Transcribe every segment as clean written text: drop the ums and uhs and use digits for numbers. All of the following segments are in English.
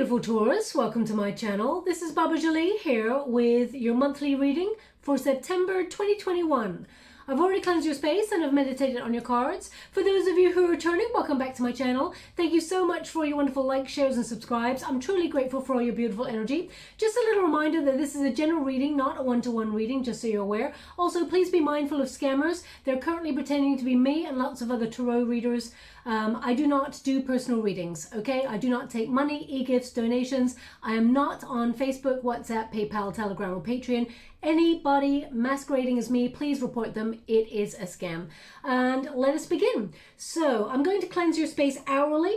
beautiful Taurus, welcome to my channel. This is Baba Jolie here with your monthly reading for September 2021. I've already cleansed your space and I've meditated on your cards. For those of you who are returning, welcome back to my channel. Thank you so much for your wonderful likes, shares and subscribes. I'm truly grateful for all your beautiful energy. Just a little reminder that this is a general reading, not a one-to-one reading, just so you're aware. Also, please be mindful of scammers. They're currently pretending to be me and lots of other tarot readers. I do not do personal readings, okay? I do not take money, e-gifts, donations. I am not on Facebook, WhatsApp, PayPal, Telegram or Patreon. Anybody masquerading as me, please report them. It is a scam. And let us begin. So I'm going to cleanse your space hourly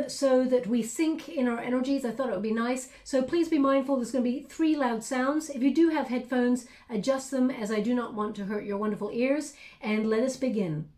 so that we sync in our energies. I thought it would be nice. So please be mindful, there's going to be 3 loud sounds. If you do have headphones, adjust them as I do not want to hurt your wonderful ears. And let us begin.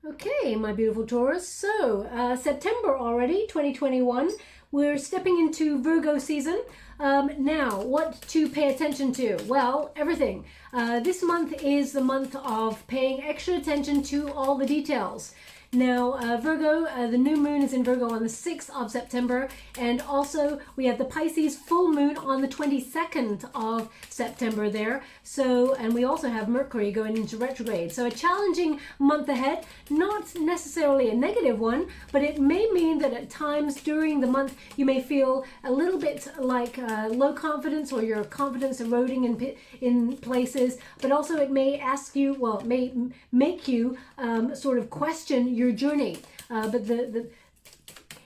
Okay, my beautiful Taurus. So, September already, 2021. We're stepping into Virgo season. Now, what to pay attention to? Well, everything. This month is the month of paying extra attention to all the details. Now, Virgo, the new moon is in Virgo on the 6th of September, and also we have the Pisces full moon on the 22nd of September there. So, and we also have Mercury going into retrograde. So a challenging month ahead, not necessarily a negative one, but it may mean that at times during the month you may feel a little bit like low confidence or your confidence eroding in places, but also it may ask you, well, it may make you sort of question your journey, but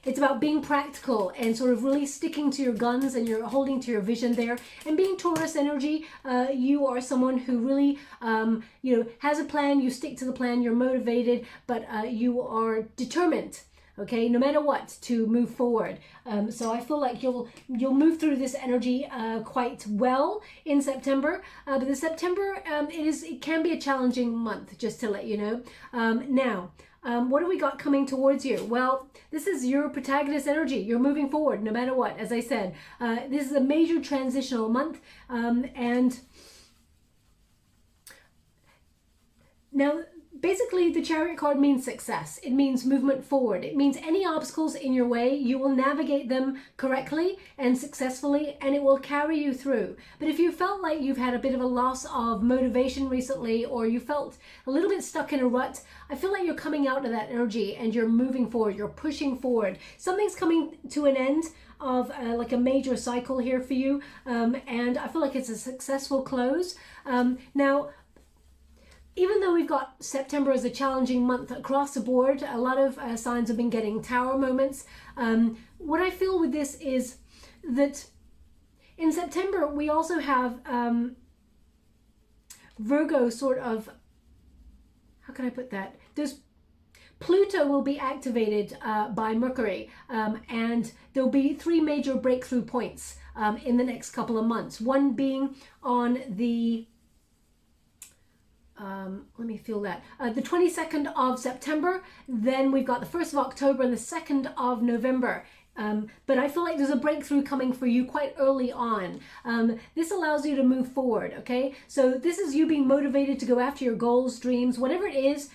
it's about being practical and sort of really sticking to your guns, and you're holding to your vision there. And being Taurus energy, you are someone who really has a plan. You stick to the plan, you're motivated, but you are determined, okay, no matter what, to move forward. So I feel like you'll move through this energy quite well in September. But the September, it can be a challenging month, just to let you know. Now, what do we got coming towards you? Well, this is your protagonist energy. You're moving forward no matter what, as I said. This is a major transitional month. And now, basically, the Chariot card means success. It means movement forward. It means any obstacles in your way, you will navigate them correctly and successfully, and it will carry you through. But if you felt like you've had a bit of a loss of motivation recently, or you felt a little bit stuck in a rut, I feel like you're coming out of that energy and you're moving forward. You're pushing forward. Something's coming to an end of like a major cycle here for you, and I feel like it's a successful close. Now, even though we've got September as a challenging month across the board, a lot of signs have been getting tower moments. What I feel with this is that in September, we also have Virgo sort of, how can I put that? Pluto will be activated by Mercury, and there'll be 3 major breakthrough points in the next couple of months. One being on the let me feel that. The 22nd of September, then we've got the 1st of October and the 2nd of November. But I feel like there's a breakthrough coming for you quite early on. This allows you to move forward, okay? So this is you being motivated to go after your goals, dreams, whatever it is.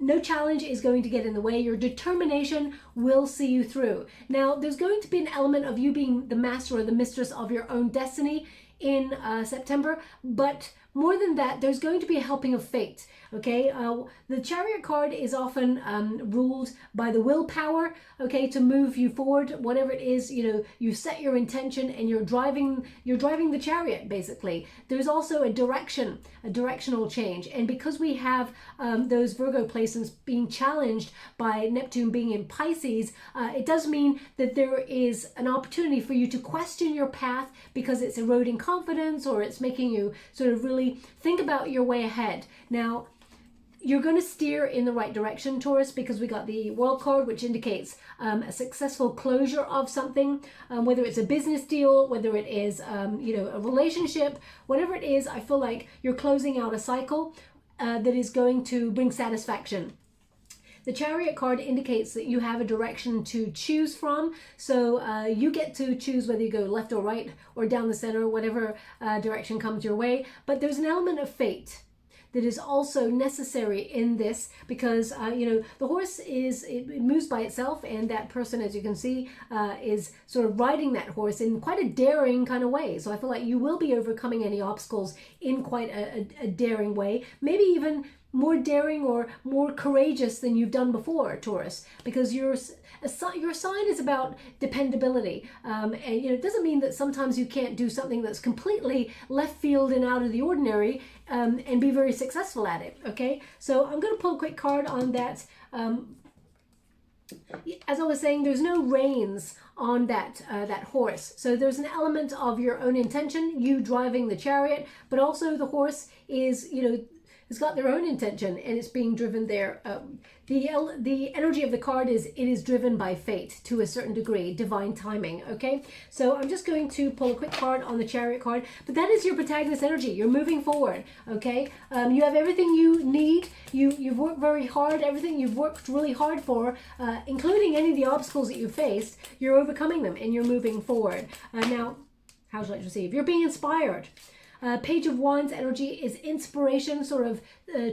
No challenge is going to get in the way. Your determination will see you through. Now, there's going to be an element of you being the master or the mistress of your own destiny in September, but more than that, there's going to be a helping of fate, okay? The Chariot card is often ruled by the willpower, okay, to move you forward, whatever it is, you set your intention and you're driving the chariot, basically. There's also a directional change. And because we have those Virgo placements being challenged by Neptune being in Pisces, it does mean that there is an opportunity for you to question your path because it's eroding confidence, or it's making you sort of really think about your way ahead. Now, you're going to steer in the right direction, Taurus, because we got the World card, which indicates a successful closure of something, whether it's a business deal, whether it is, you know, a relationship, whatever it is. I feel like you're closing out a cycle that is going to bring satisfaction. The Chariot card indicates that you have a direction to choose from. So you get to choose whether you go left or right or down the center, whatever direction comes your way. But there's an element of fate that is also necessary in this, because you know, the horse it moves by itself, and that person, as you can see, is sort of riding that horse in quite a daring kind of way. So I feel like you will be overcoming any obstacles in quite a daring way, maybe even more daring or more courageous than you've done before, Taurus, because your sign is about dependability. And you know, it doesn't mean that sometimes you can't do something that's completely left field and out of the ordinary, and be very successful at it. Okay, so I'm going to pull a quick card on that. As I was saying, there's no reins on that horse, so there's an element of your own intention, you driving the chariot, but also the horse is, you know, it's got their own intention, and it's being driven there. The energy of the card is, it is driven by fate to a certain degree, divine timing. Okay, so I'm just going to pull a quick card on the Chariot card, but that is your protagonist energy. You're moving forward. Okay, you have everything you need. You've worked very hard. Everything you've worked really hard for, including any of the obstacles that you faced, you're overcoming them and you're moving forward. Now, how would you like to receive? You're being inspired. Page of Wands energy is inspiration, sort of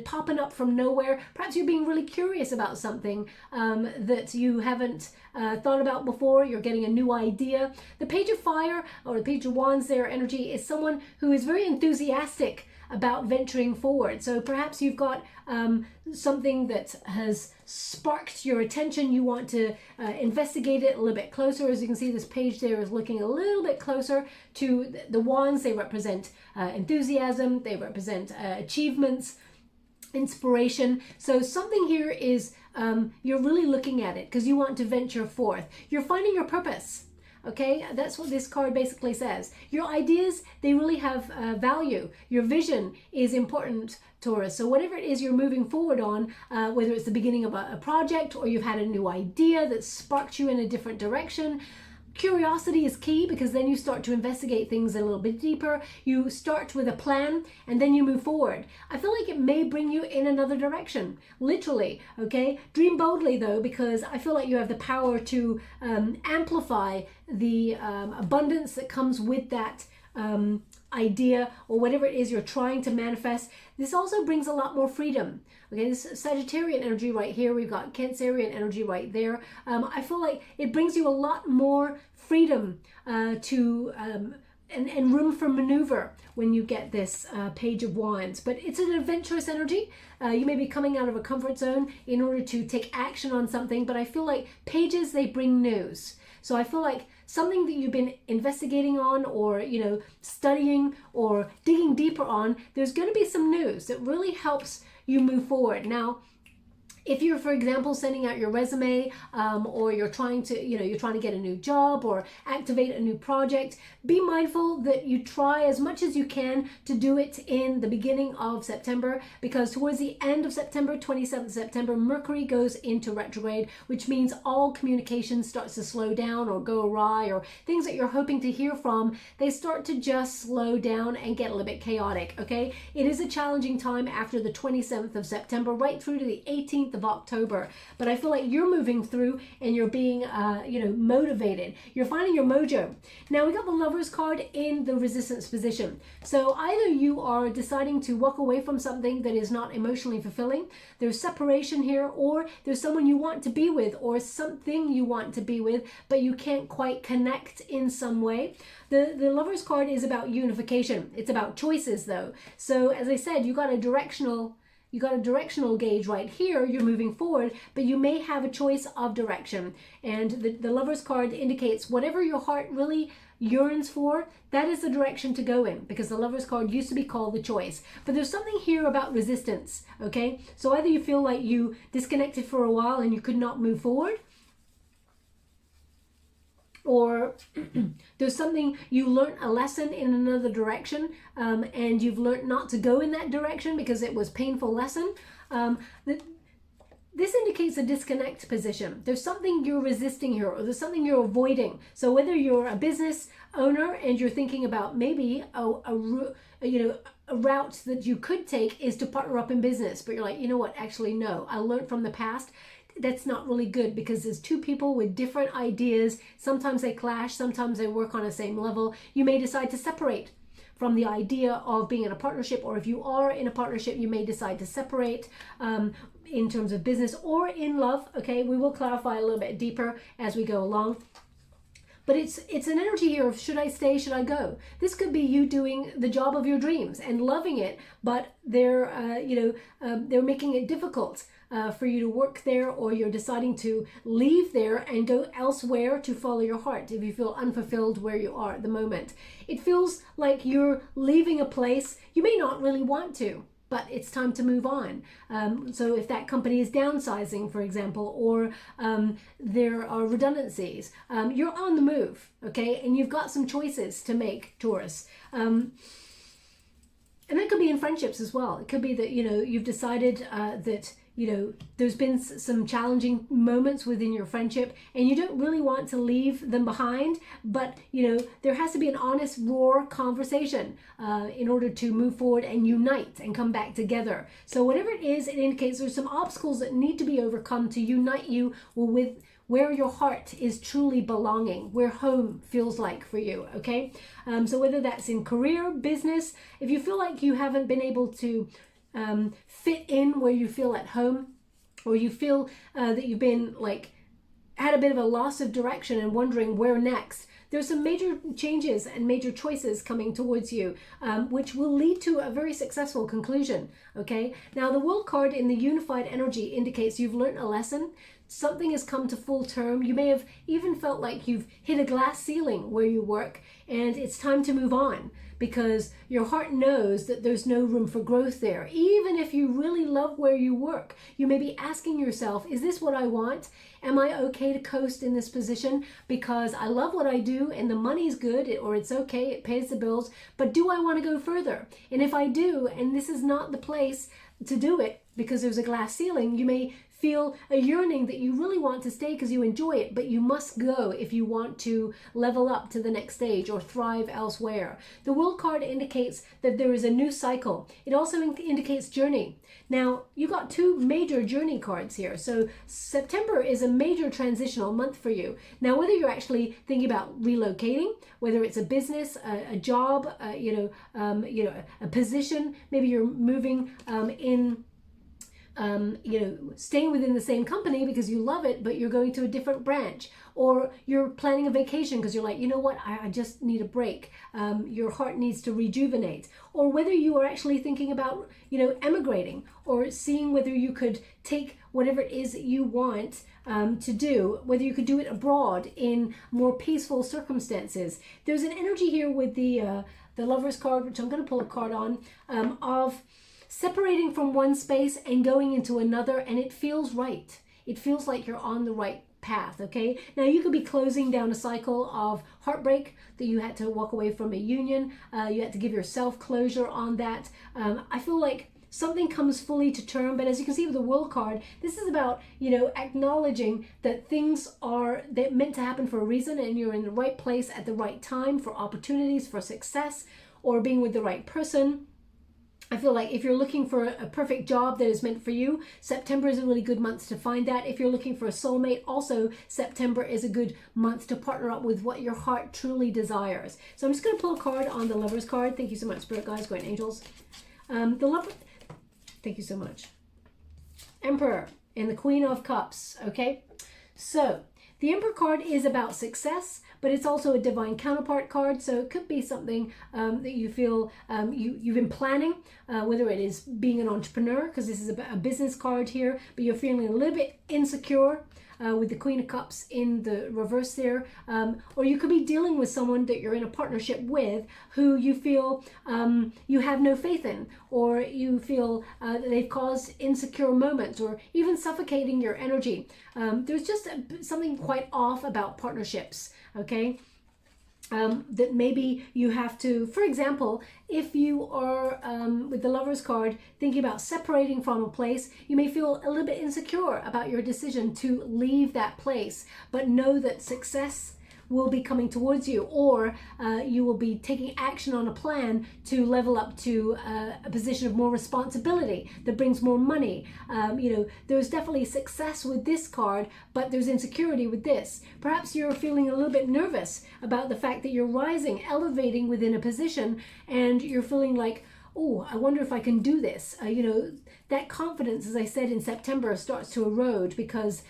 popping up from nowhere. Perhaps you're being really curious about something that you haven't thought about before. You're getting a new idea. The Page of Fire, or the Page of Wands there energy, is someone who is very enthusiastic about venturing forward. So perhaps you've got something that has sparked your attention. You want to investigate it a little bit closer. As you can see, this page there is looking a little bit closer to the wands. They represent enthusiasm. They represent achievements, inspiration. So something here is you're really looking at it because you want to venture forth. You're finding your purpose. Okay, that's what this card basically says. Your ideas, they really have value. Your vision is important, Taurus. So whatever it is you're moving forward on, whether it's the beginning of a project or you've had a new idea that sparked you in a different direction, curiosity is key, because then you start to investigate things a little bit deeper. You start with a plan and then you move forward. I feel like it may bring you in another direction, literally. Okay, dream boldly though, because I feel like you have the power to amplify the abundance that comes with that idea or whatever it is you're trying to manifest. This also brings a lot more freedom. Okay, this Sagittarian energy right here, we've got Cancerian energy right there. I feel like it brings you a lot more freedom and room for maneuver when you get this Page of Wands. But it's an adventurous energy. You may be coming out of a comfort zone in order to take action on something, but I feel like pages, they bring news. So I feel like something that you've been investigating on, or, you know, studying or digging deeper on, there's going to be some news that really helps you move forward. Now, if you're, for example, sending out your resume, or you're trying to, you're trying to get a new job or activate a new project, be mindful that you try as much as you can to do it in the beginning of September, because towards the end of September, 27th September, Mercury goes into retrograde, which means all communication starts to slow down or go awry, or things that you're hoping to hear from, they start to just slow down and get a little bit chaotic. Okay, it is a challenging time after the 27th of September right through to the 18th of October, but I feel like you're moving through and you're being motivated. You're finding your mojo. Now we got the Lovers card in the resistance position. So either you are deciding to walk away from something that is not emotionally fulfilling, there's separation here, or there's someone you want to be with or something you want to be with, but you can't quite connect in some way. The Lovers card is about unification. It's about choices though. So as I said, you got a directional gauge right here. You're moving forward, but you may have a choice of direction. And the Lovers card indicates whatever your heart really yearns for, that is the direction to go in, because the Lovers card used to be called the choice. But there's something here about resistance, okay? So either you feel like you disconnected for a while and you could not move forward, or there's something you learned a lesson in another direction, and you've learned not to go in that direction because it was a painful lesson. This indicates a disconnect position. There's something you're resisting here, or there's something you're avoiding. So whether you're a business owner and you're thinking about maybe a route that you could take is to partner up in business, but you're like, you know what, actually no, I learned from the past, that's not really good, because there's two people with different ideas. Sometimes they clash, sometimes they work on the same level. You may decide to separate from the idea of being in a partnership, or if you are in a partnership, you may decide to separate in terms of business or in love. Okay, we will clarify a little bit deeper as we go along. But it's an energy here of, should I stay, should I go? This could be you doing the job of your dreams and loving it, but they're making it difficult for you to work there, or you're deciding to leave there and go elsewhere to follow your heart if you feel unfulfilled where you are at the moment. It feels like you're leaving a place you may not really want to, but it's time to move on. So if that company is downsizing, for example, or there are redundancies, you're on the move, okay? And you've got some choices to make, Taurus. And that could be in friendships as well. It could be that, you've decided that, there's been some challenging moments within your friendship and you don't really want to leave them behind, but, there has to be an honest, raw conversation in order to move forward and unite and come back together. So whatever it is, it indicates there's some obstacles that need to be overcome to unite you with where your heart is truly belonging, where home feels like for you, okay? So whether that's in career, business, if you feel like you haven't been able to fit in where you feel at home, or you feel that you've been had a bit of a loss of direction and wondering where next, there's some major changes and major choices coming towards you, which will lead to a very successful conclusion, okay? Now, the World card in the unified energy indicates you've learned a lesson. Something has come to full term. You may have even felt like you've hit a glass ceiling where you work, and it's time to move on, because your heart knows that there's no room for growth there. Even if you really love where you work, you may be asking yourself, is this what I want? Am I okay to coast in this position because I love what I do and the money's good, or it's okay, it pays the bills, but do I want to go further? And if I do, and this is not the place to do it because there's a glass ceiling, you may feel a yearning that you really want to stay because you enjoy it, but you must go if you want to level up to the next stage or thrive elsewhere. The World card indicates that there is a new cycle. It also indicates journey. Now, you got two major journey cards here. So September is a major transitional month for you. Now, whether you're actually thinking about relocating, whether it's a business, a job, a position, maybe you're moving staying within the same company because you love it, but you're going to a different branch, or you're planning a vacation because you're like, you know what, I just need a break. Your heart needs to rejuvenate. Or whether you are actually thinking about, emigrating, or seeing whether you could take whatever it is that you want to do, whether you could do it abroad in more peaceful circumstances. There's an energy here with the Lover's card, which I'm going to pull a card on, of separating from one space and going into another, and it feels right. It feels like you're on the right path, okay? Now, you could be closing down a cycle of heartbreak, that you had to walk away from a union. You had to give yourself closure on that. I feel like something comes fully to term, but as you can see with the World card, this is about, acknowledging that things are meant to happen for a reason, and you're in the right place at the right time for opportunities, for success, or being with the right person. I feel like if you're looking for a perfect job that is meant for you, September is a really good month to find that. If you're looking for a soulmate, also September is a good month to partner up with what your heart truly desires. So I'm just going to pull a card on the Lover's card. Thank you so much, Spirit Guides, Guardian Angels. The Lover, thank you so much. Emperor and the Queen of Cups, okay? So the Emperor card is about success, but it's also a divine counterpart card. So it could be something that you feel you've been planning, whether it is being an entrepreneur, because this is a business card here, but you're feeling a little bit insecure with the Queen of Cups in the reverse there. Or you could be dealing with someone that you're in a partnership with who you feel you have no faith in, or you feel that they've caused insecure moments or even suffocating your energy. There's just something quite off about partnerships, okay? that maybe you have to, for example, if you are with the Lover's card thinking about separating from a place, you may feel a little bit insecure about your decision to leave that place, but know that success will be coming towards you, or you will be taking action on a plan to level up to a position of more responsibility that brings more money. You know, there's definitely success with this card, but there's insecurity with this. Perhaps you're feeling a little bit nervous about the fact that you're rising, elevating within a position, and you're feeling like, oh, I wonder if I can do this. You know, that confidence, as I said, in September starts to erode because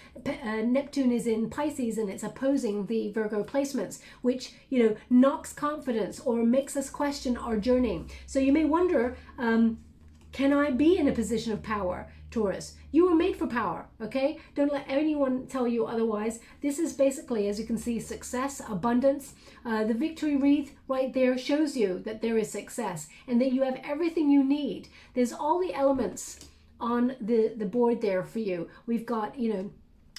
Neptune is in Pisces and it's opposing the Virgo placements, which, you know, knocks confidence or makes us question our journey. So you may wonder, can I be in a position of power, Taurus? You were made for power, okay? Don't let anyone tell you otherwise. This is basically, as you can see, success, abundance. The victory wreath right there shows you that there is success and that you have everything you need. There's all the elements on the board there for you. We've got, you know,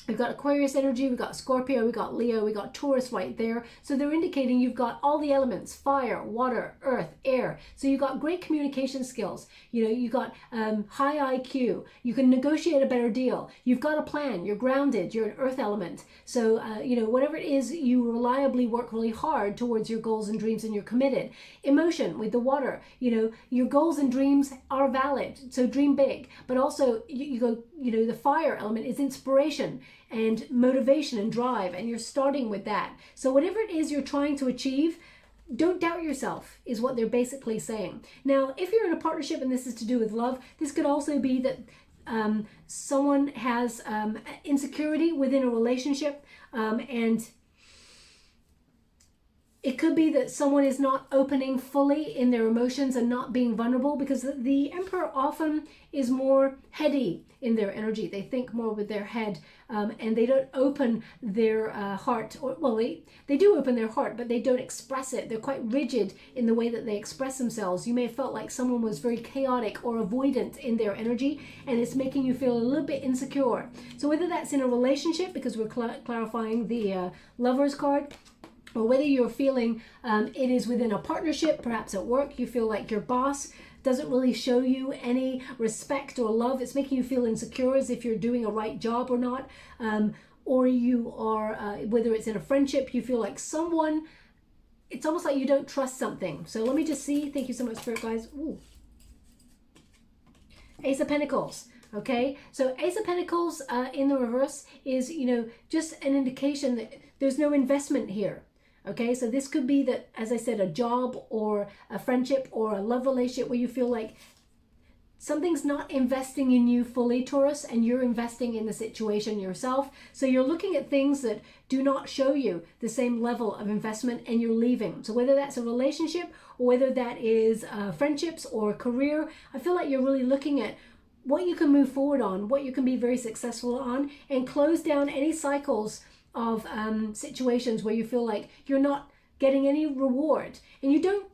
we've got Aquarius energy, we've got Scorpio, we've got Leo, we've got Taurus right there. So they're indicating you've got all the elements: fire, water, earth, air. So you've got great communication skills. You know, you've got high IQ. You can negotiate a better deal. You've got a plan. You're grounded. You're an earth element. So, you know, whatever it is, you reliably work really hard towards your goals and dreams, and you're committed. Emotion with the water. You know, your goals and dreams are valid. So dream big. But also, you go, you know, the fire element is inspiration and motivation and drive, and you're starting with that. So whatever it is you're trying to achieve, don't doubt yourself, is what they're basically saying. Now, if you're in a partnership and this is to do with love, this could also be that someone has insecurity within a relationship, and it could be that someone is not opening fully in their emotions and not being vulnerable, because the Emperor often is more heady in their energy. They think more with their head, and they don't open their heart. Or, well, they do open their heart, but they don't express it. They're quite rigid in the way that they express themselves. You may have felt like someone was very chaotic or avoidant in their energy, and it's making you feel a little bit insecure. So whether that's in a relationship, because we're clarifying the Lover's card, or whether you're feeling it is within a partnership, perhaps at work, you feel like your boss doesn't really show you any respect or love. It's making you feel insecure as if you're doing a right job or not. Or you are, whether it's in a friendship, you feel like someone, it's almost like you don't trust something. So let me just see. Thank you so much, Spirit guys. Ooh. Ace of Pentacles. Okay, so Ace of Pentacles in the reverse is, you know, just an indication that there's no investment here. Okay, so this could be that, as I said, a job or a friendship or a love relationship where you feel like something's not investing in you fully, Taurus, and you're investing in the situation yourself. So you're looking at things that do not show you the same level of investment, and you're leaving. So whether that's a relationship or whether that is friendships or career, I feel like you're really looking at what you can move forward on, what you can be very successful on, and close down any cycles of situations where you feel like you're not getting any reward, and you don't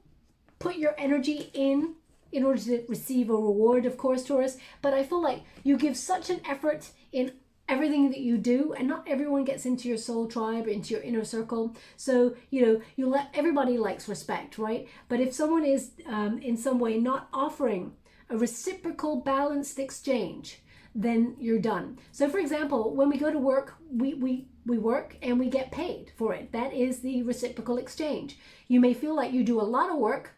put your energy in order to receive a reward, of course, Taurus, but I feel like you give such an effort in everything that you do, and not everyone gets into your soul tribe, into your inner circle. So, you know, you let everybody likes respect, right? But if someone is in some way not offering a reciprocal balanced exchange, then you're done. So for example, when we go to work, we work and we get paid for it. That is the reciprocal exchange. You may feel like you do a lot of work,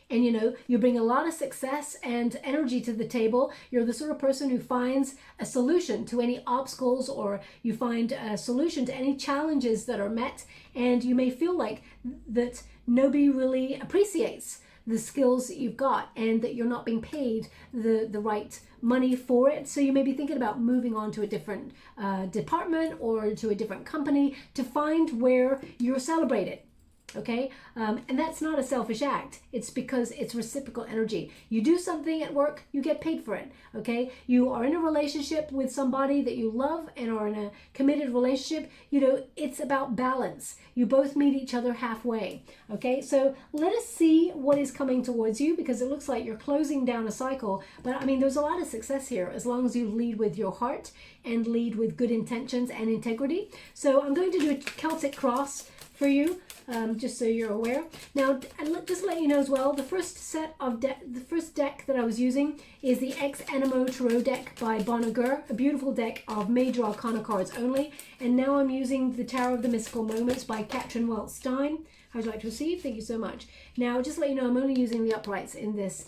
and you know, you bring a lot of success and energy to the table. You're the sort of person who finds a solution to any obstacles, or you find a solution to any challenges that are met, and you may feel like that nobody really appreciates the skills that you've got, and that you're not being paid the right money for it. So you may be thinking about moving on to a different department or to a different company to find where you're celebrated. Okay, and that's not a selfish act. It's because it's reciprocal energy. You do something at work, you get paid for it. Okay, you are in a relationship with somebody that you love and are in a committed relationship. You know, it's about balance. You both meet each other halfway. Okay, so let us see what is coming towards you, because it looks like you're closing down a cycle. But I mean, there's a lot of success here as long as you lead with your heart and lead with good intentions and integrity. So I'm going to do a Celtic cross for you, just so you're aware. Now, just to let you know as well, the first deck that I was using is the Ex Animo Tarot deck by Bonneger, a beautiful deck of major arcana cards only. And now I'm using the Tarot of the Mystical Moments by CATRIN, WELZ, STEIN. How would you like to receive? Thank you so much. Now, just to let you know, I'm only using the uprights in this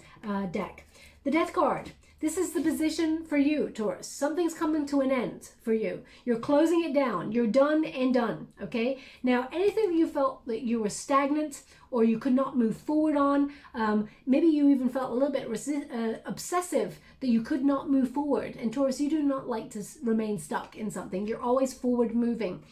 deck. The Death card. This is the position for you, Taurus. Something's coming to an end for you. You're closing it down. You're done and done, okay? Now, anything that you felt that you were stagnant or you could not move forward on, maybe you even felt a little bit obsessive that you could not move forward. And Taurus, you do not like to remain stuck in something. You're always forward moving.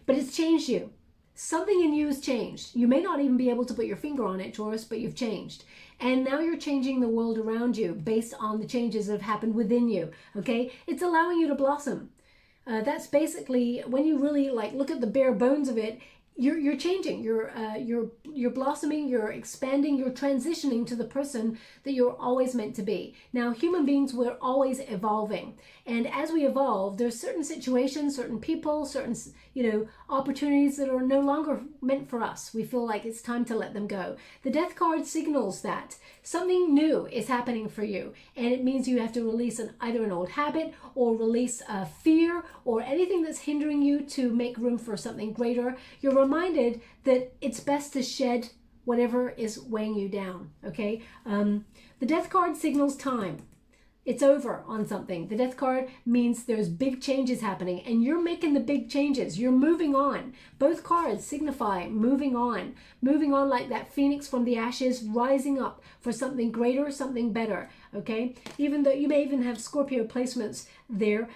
But it's changed you. Something in you has changed. You may not even be able to put your finger on it, Taurus, but you've changed. And now you're changing the world around you based on the changes that have happened within you, okay? It's allowing you to blossom. That's basically, when you really look at the bare bones of it, you're changing, you're blossoming, you're expanding, you're transitioning to the person that you're always meant to be. Now, human beings, we're always evolving, and as we evolve, there's certain situations, certain people, certain opportunities that are no longer meant for us. We feel like it's time to let them go. The Death card signals that something new is happening for you, and it means you have to release either an old habit or release a fear or anything that's hindering you to make room for something greater. You're reminded that it's best to shed whatever is weighing you down, okay? The Death card signals time. It's over on something. The Death card means there's big changes happening, and you're making the big changes. You're moving on. Both cards signify moving on like that phoenix from the ashes, rising up for something greater, something better, okay? Even though you may even have Scorpio placements there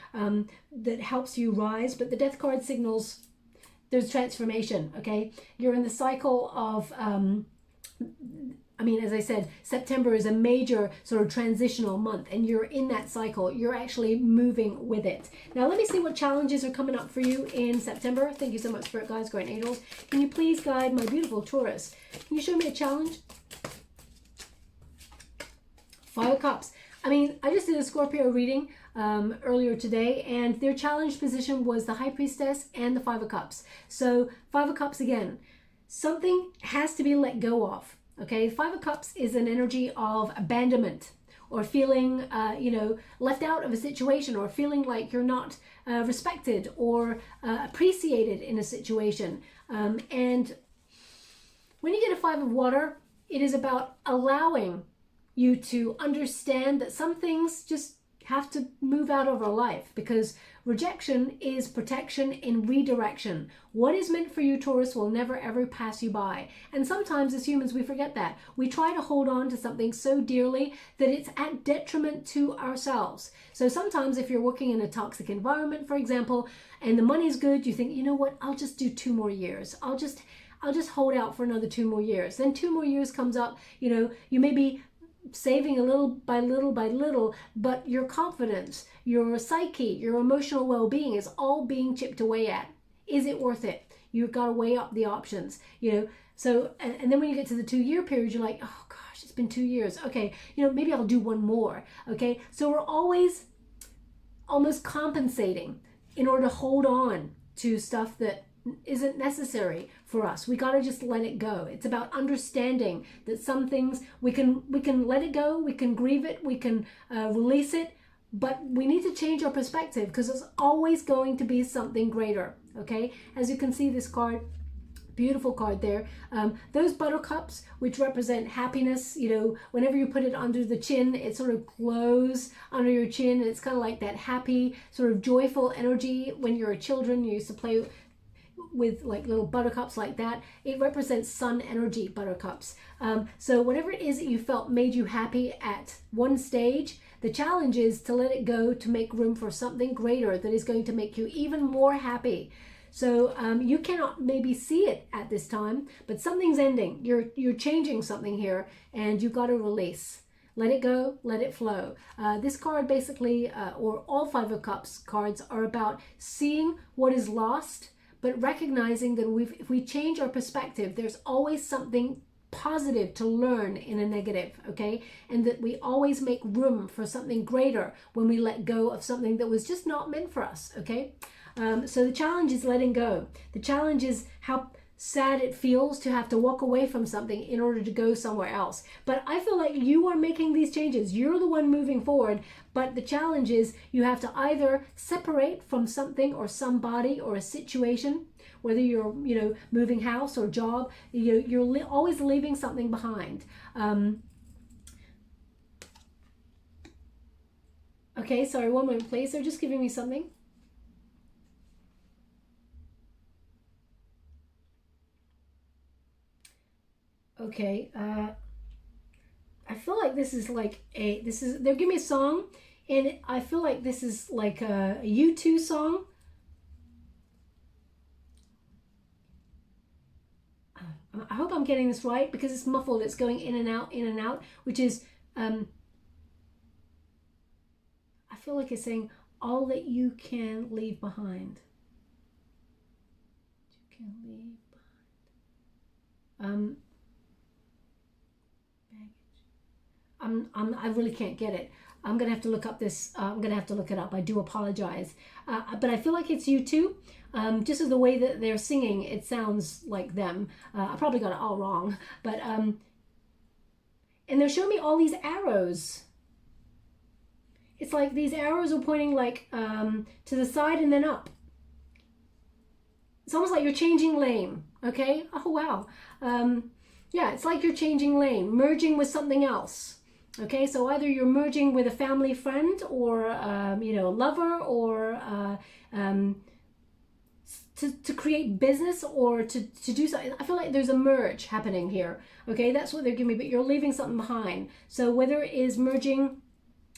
that helps you rise, but the Death card signals there's transformation, okay? You're in the cycle of as I said, September is a major sort of transitional month, and you're in that cycle. You're actually moving with it. Now, let me see what challenges are coming up for you in September. Thank you so much, Spirit Guides, Great Angels. Can you please guide my beautiful Taurus? Can you show me a challenge? 5 of Cups. I just did a Scorpio reading earlier today, and their challenge position was the High Priestess and the 5 of Cups. So 5 of Cups again. Something has to be let go of. Okay, 5 of Cups is an energy of abandonment or feeling, left out of a situation, or feeling like you're not respected or appreciated in a situation. And when you get a 5 of Water, it is about allowing you to understand that some things just have to move out of our life, because rejection is protection in redirection. What is meant for you, Taurus, will never ever pass you by. And sometimes as humans, we forget that. We try to hold on to something so dearly that it's at detriment to ourselves. So sometimes if you're working in a toxic environment, for example, and the money's good, you think, you know what, I'll just do 2 more years. I'll just hold out for another 2 more years. Then 2 more years comes up, you may be saving a little by little, but your confidence, your psyche, your emotional well-being is all being chipped away at. Is it worth it? You've got to weigh up the options, So, and then when you get to the 2-year period, you're like, oh gosh, it's been 2 years. Okay, maybe I'll do 1 more. Okay, so we're always almost compensating in order to hold on to stuff that isn't necessary for us. We got to just let it go. It's about understanding that some things we can let it go, we can grieve it, we can release it, but we need to change our perspective, because there's always going to be something greater. Okay, as you can see, this card, beautiful card there. Those buttercups, which represent happiness, whenever you put it under the chin, it sort of glows under your chin, and it's kind of like that happy sort of joyful energy. When you're a children, you used to play with like little buttercups like that. It represents sun energy, buttercups. So whatever it is that you felt made you happy at one stage, the challenge is to let it go, to make room for something greater that is going to make you even more happy. So you cannot maybe see it at this time, but something's ending. You're changing something here, and you've got to release. Let it go, let it flow. This card basically, or all 5 of Cups cards, are about seeing what is lost, but recognizing that if we change our perspective, there's always something positive to learn in a negative, okay? And that we always make room for something greater when we let go of something that was just not meant for us, okay? So the challenge is letting go. The challenge is how sad it feels to have to walk away from something in order to go somewhere else. But I feel like you are making these changes. You're the one moving forward. But the challenge is you have to either separate from something or somebody or a situation, whether you're, moving house or job, you're always leaving something behind. Okay, sorry, one moment, please. They're just giving me something. Okay, I feel like this is like they're giving me a song, and I feel like this is like a U2 song. I hope I'm getting this right because it's muffled. It's going in and out, which is, I feel like it's saying all that you can leave behind. You can leave behind. I really can't get it. I'm gonna have to look up this. I'm gonna have to look it up. I do apologize, but I feel like it's U2. Just as the way that they're singing, it sounds like them. I probably got it all wrong, but and they're showing me all these arrows. It's like these arrows are pointing like to the side and then up. It's almost like you're changing lane. Okay. Oh wow. Yeah, it's like you're changing lane, merging with something else. Okay, so either you're merging with a family friend or, a lover or to create business or to do something. I feel like there's a merge happening here. Okay, that's what they're giving me, but you're leaving something behind. So whether it is merging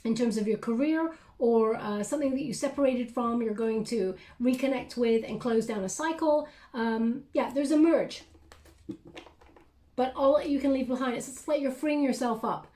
in terms of your career or something that you separated from, you're going to reconnect with and close down a cycle. Yeah, there's a merge. But all you can leave behind, it's like you're freeing yourself up.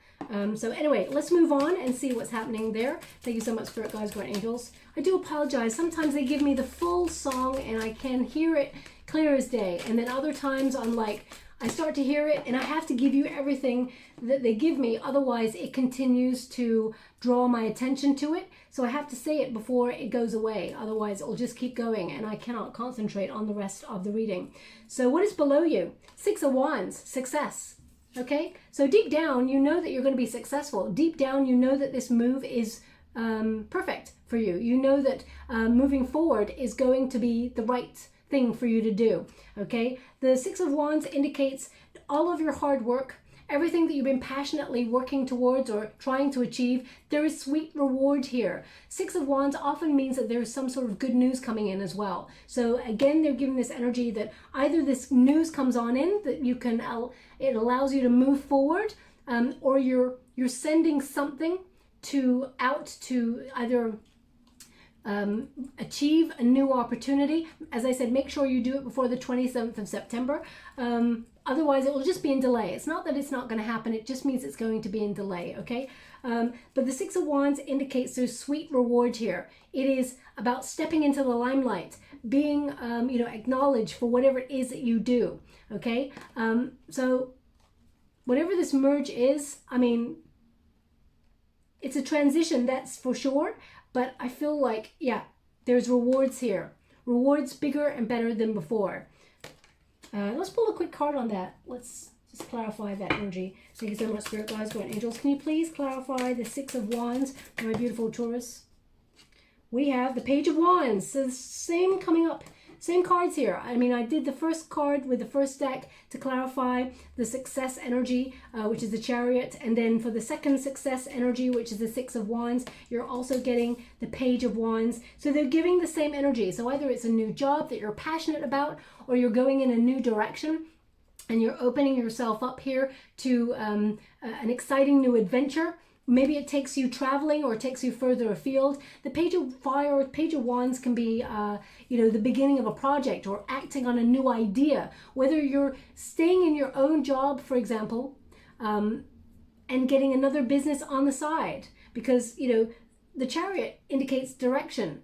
So anyway, let's move on and see what's happening there. Thank you so much, Spirit Guides, Guardian Angels. I do apologize. Sometimes they give me the full song and I can hear it clear as day. And then other times I'm like, I start to hear it and I have to give you everything that they give me. Otherwise, it continues to draw my attention to it. So I have to say it before it goes away. Otherwise, it will just keep going and I cannot concentrate on the rest of the reading. So what is below you? Six of Wands, success. Okay, so deep down, you know that you're going to be successful. Deep down, you know that this move is perfect for you. You know that moving forward is going to be the right thing for you to do. Okay, the Six of Wands indicates all of your hard work, everything that you've been passionately working towards or trying to achieve. There is sweet reward here. Six of Wands often means that there's some sort of good news coming in as well. So again, they're giving this energy that either this news comes on in that you can, it allows you to move forward, or you're sending something out to either achieve a new opportunity. As I said, make sure you do it before the 27th of September. Otherwise, it will just be in delay. It's not that it's not going to happen. It just means it's going to be in delay, okay? But the Six of Wands indicates there's sweet reward here. It is about stepping into the limelight, being, acknowledged for whatever it is that you do, okay? So whatever this merge is, I mean, it's a transition, that's for sure. But I feel like, yeah, there's rewards here. Rewards bigger and better than before. Let's pull a quick card on that. Let's just clarify that energy. Thank you so much, Spirit Guides, Guardian Angels. Can you please clarify the Six of Wands, my beautiful Taurus? We have the Page of Wands. So the same coming up. Same cards here. I mean, I did the first card with the first deck to clarify the success energy, which is the Chariot. And then for the second success energy, which is the Six of Wands, you're also getting the Page of Wands. So they're giving the same energy. So either it's a new job that you're passionate about, or you're going in a new direction and you're opening yourself up here to an exciting new adventure. Maybe it takes you traveling or it takes you further afield. The Page of Fire or Page of Wands can be, the beginning of a project or acting on a new idea. Whether you're staying in your own job, for example, and getting another business on the side. Because, the Chariot indicates direction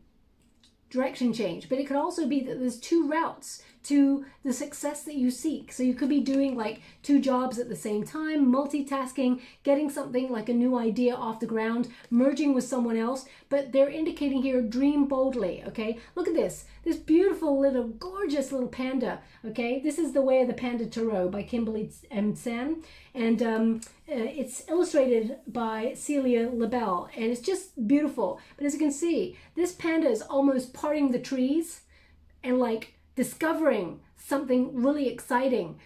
change. But it could also be that there's two routes, to the success that you seek. So you could be doing like 2 jobs at the same time, multitasking, getting something like a new idea off the ground, merging with someone else. But they're indicating here, dream boldly, okay? Look at this beautiful little, gorgeous little panda, okay? This is The Way of the Panda Tarot by Kimberly and San. And it's illustrated by Celia Labelle, and it's just beautiful. But as you can see, this panda is almost parting the trees and like discovering something really exciting.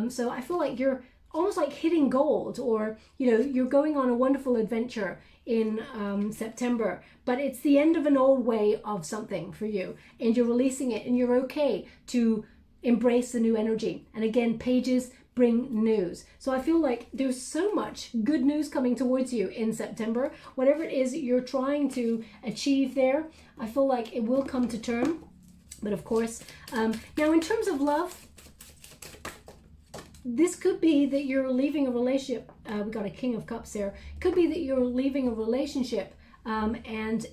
So I feel like you're almost like hitting gold, or you're going on a wonderful adventure in September, but it's the end of an old way of something for you, and you're releasing it, and you're okay to embrace the new energy. And again, pages bring news. So I feel like there's so much good news coming towards you in September. Whatever it is that you're trying to achieve there, I feel like it will come to term. But of course, now in terms of love, this could be that you're leaving a relationship. We got a King of Cups there. It could be that you're leaving a relationship, and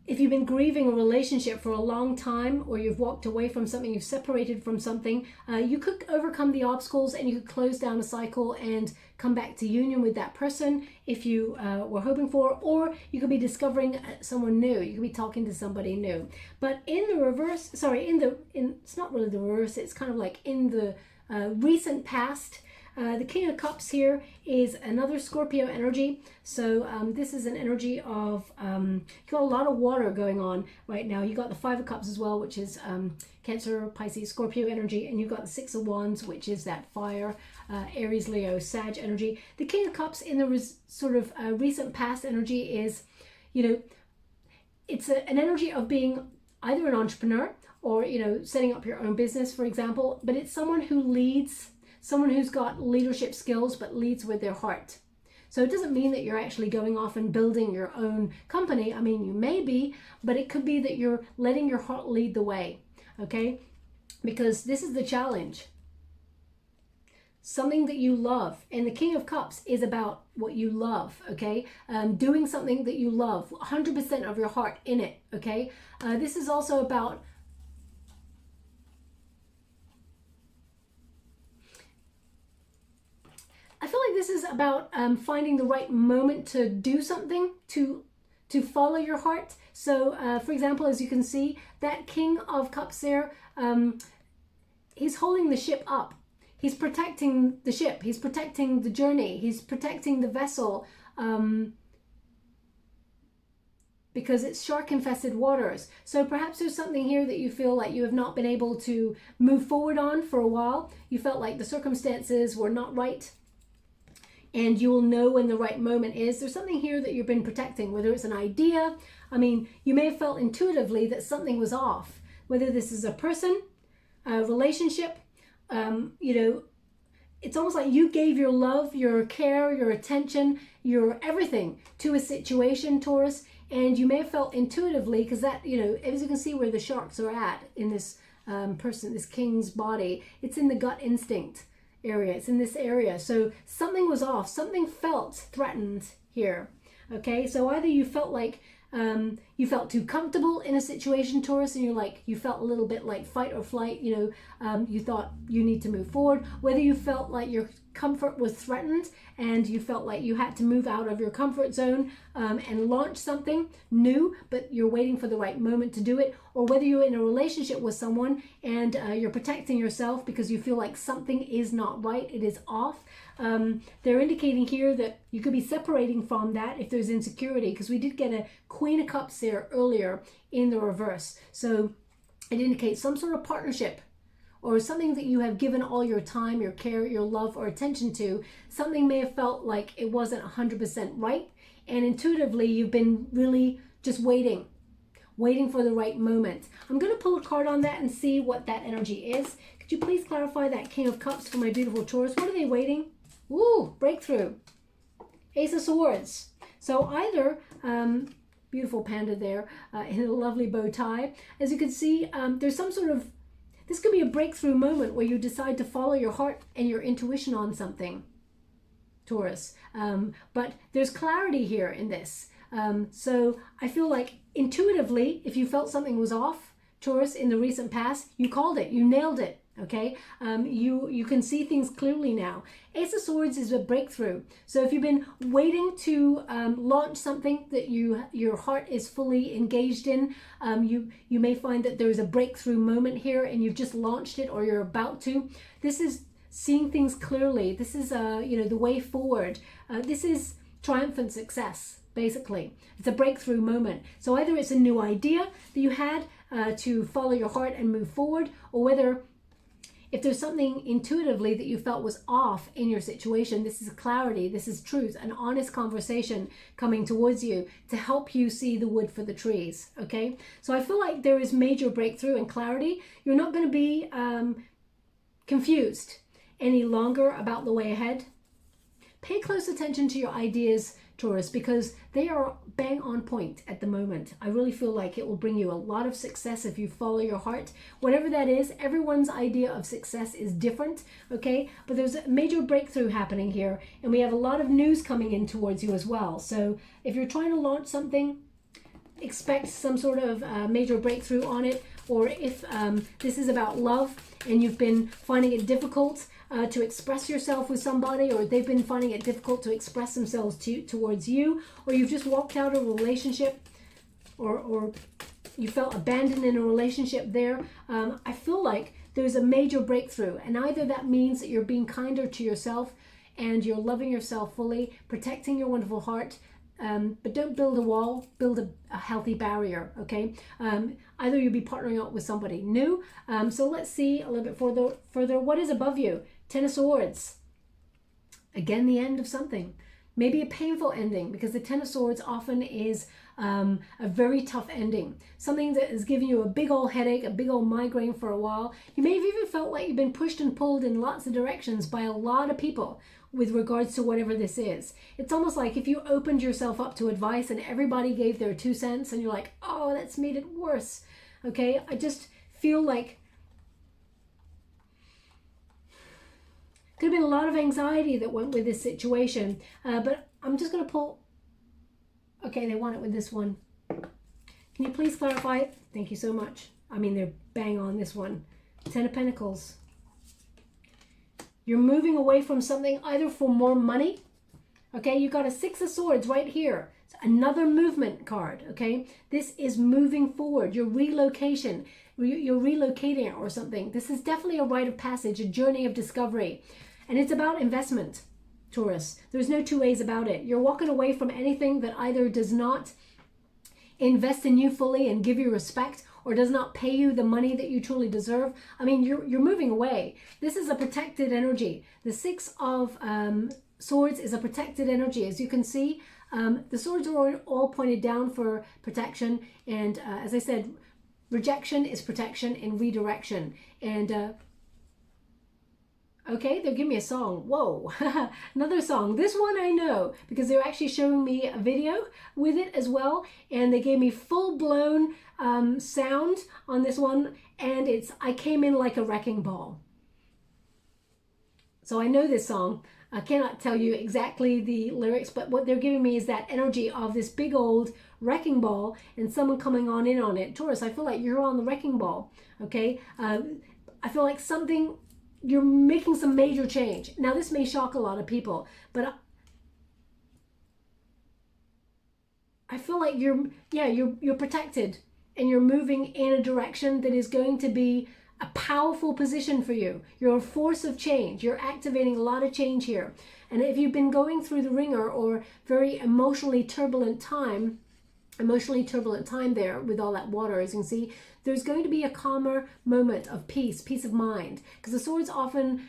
if you've been grieving a relationship for a long time, or you've walked away from something, you've separated from something, you could overcome the obstacles, and you could close down a cycle and come back to union with that person if you were hoping for, or you could be discovering someone new. You could be talking to somebody new. But in the reverse, sorry, it's not really the reverse, it's kind of like in the recent past, the King of Cups here is another Scorpio energy. So this is an energy of, you've got a lot of water going on right now. You got the Five of Cups as well, which is Cancer, Pisces, Scorpio energy. And you've got the Six of Wands, which is that fire, Aries, Leo, Sag energy. The King of Cups in the sort of recent past energy is, it's an energy of being either an entrepreneur or, setting up your own business, for example. But it's someone who leads, someone who's got leadership skills but leads with their heart. So it doesn't mean that you're actually going off and building your own company. I mean, you may be, but it could be that you're letting your heart lead the way, okay? Because this is the challenge. Something that you love. And the King of Cups is about what you love, okay? Doing something that you love, 100% of your heart in it, okay? This is also about I feel like this is about finding the right moment to do something, to follow your heart. So, for example, as you can see, that King of Cups there, he's holding the ship up. He's protecting the ship. He's protecting the journey. He's protecting the vessel because it's shark-infested waters. So perhaps there's something here that you feel like you have not been able to move forward on for a while. You felt like the circumstances were not right, and you will know when the right moment is. There's something here that you've been protecting, whether it's an idea. I mean, you may have felt intuitively that something was off, whether this is a person, a relationship, it's almost like you gave your love, your care, your attention, your everything to a situation, Taurus, and you may have felt intuitively, because that, as you can see where the sharks are at in this person, this king's body, it's in the gut instinct area. It's in this area. So something was off. Something felt threatened here. Okay, so either you felt like you felt too comfortable in a situation, Taurus, and you felt a little bit like fight or flight, you thought you need to move forward, whether you felt like your comfort was threatened and you felt like you had to move out of your comfort zone and launch something new, but you're waiting for the right moment to do it, or whether you're in a relationship with someone and you're protecting yourself because you feel like something is not right, it is off. They're indicating here that you could be separating from that if there's insecurity, because we did get a Queen of Cups there earlier in the reverse. So it indicates some sort of partnership or something that you have given all your time, your care, your love, or attention to. Something may have felt like it wasn't 100% right, and intuitively you've been really just waiting for the right moment. I'm going to pull a card on that and see what that energy is. Could you please clarify that King of Cups for my beautiful Taurus? What are they waiting? Ooh, breakthrough. Ace of Swords. So either, beautiful panda there in a lovely bow tie. As you can see, there's some sort of, this could be a breakthrough moment where you decide to follow your heart and your intuition on something, Taurus. But there's clarity here in this. So I feel like intuitively, if you felt something was off, Taurus, in the recent past, you called it, you nailed it. Okay, you can see things clearly now. Ace of Swords is a breakthrough. So if you've been waiting to launch something that your heart is fully engaged in, you may find that there's a breakthrough moment here, and you've just launched it, or you're about to. This is seeing things clearly. This is the way forward. This is triumphant success. Basically, it's a breakthrough moment. So either it's a new idea that you had to follow your heart and move forward, or whether if there's something intuitively that you felt was off in your situation, this is clarity, this is truth, an honest conversation coming towards you to help you see the wood for the trees, okay? So I feel like there is major breakthrough and clarity. You're not going to be confused any longer about the way ahead. Pay close attention to your ideas, Taurus, because they are bang on point at the moment. I really feel like it will bring you a lot of success if you follow your heart. Whatever that is, everyone's idea of success is different, okay? But there's a major breakthrough happening here, and we have a lot of news coming in towards you as well. So if you're trying to launch something, expect some sort of major breakthrough on it. Or if this is about love and you've been finding it difficult to express yourself with somebody, or they've been finding it difficult to express themselves towards you, or you've just walked out of a relationship, or you felt abandoned in a relationship there, I feel like there's a major breakthrough. And either that means that you're being kinder to yourself and you're loving yourself fully, protecting your wonderful heart, but don't build a wall, build a healthy barrier, okay? Either you'll be partnering up with somebody new. So let's see a little bit further. What is above you? Ten of Swords. Again, the end of something. Maybe a painful ending, because the Ten of Swords often is a very tough ending. Something that is giving you a big old headache, a big old migraine for a while. You may have even felt like you've been pushed and pulled in lots of directions by a lot of people with regards to whatever this is. It's almost like if you opened yourself up to advice and everybody gave their 2 cents and you're like, oh, that's made it worse. Okay, I just feel like could have been a lot of anxiety that went with this situation, but I'm just going to pull. Okay, they want it with this one. Can you please clarify it? Thank you so much. I mean, they're bang on this one. Ten of Pentacles. You're moving away from something either for more money. Okay, you got a Six of Swords right here. It's another movement card, okay? This is moving forward, your relocation. You're relocating or something. This is definitely a rite of passage, a journey of discovery. And it's about investment, Taurus. There's no two ways about it. You're walking away from anything that either does not invest in you fully and give you respect, or does not pay you the money that you truly deserve. I mean, you're moving away. This is a protected energy. The Six of Swords is a protected energy. As you can see, the swords are all pointed down for protection. And as I said, rejection is protection and redirection. And okay, they're giving me a song. Whoa, another song. This one I know because they're actually showing me a video with it as well. And they gave me full-blown sound on this one. And it's I Came In Like a Wrecking Ball. So I know this song. I cannot tell you exactly the lyrics, but what they're giving me is that energy of this big old wrecking ball and someone coming on in on it. Taurus, I feel like you're on the wrecking ball, okay? I feel like you're making some major change. Now, this may shock a lot of people, but I feel like you're protected and you're moving in a direction that is going to be a powerful position for you. You're a force of change. You're activating a lot of change here. And if you've been going through the ringer or very emotionally turbulent time there with all that water, as you can see, there's going to be a calmer moment of peace of mind. Because the swords often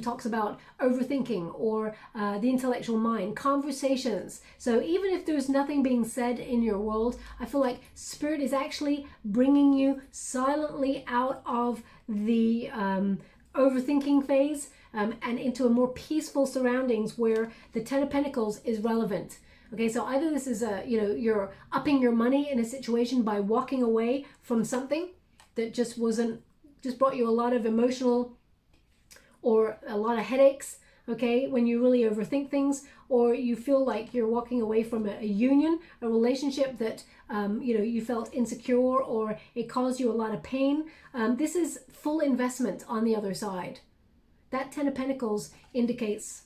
talks about overthinking or the intellectual mind, conversations. So even if there's nothing being said in your world, I feel like Spirit is actually bringing you silently out of the overthinking phase and into a more peaceful surroundings where the Ten of Pentacles is relevant. Okay, so either this is you're upping your money in a situation by walking away from something that just brought you a lot of emotional or a lot of headaches. okay, when you really overthink things, or you feel like you're walking away from a union, a relationship that you felt insecure or it caused you a lot of pain. This is full investment on the other side. That Ten of Pentacles indicates,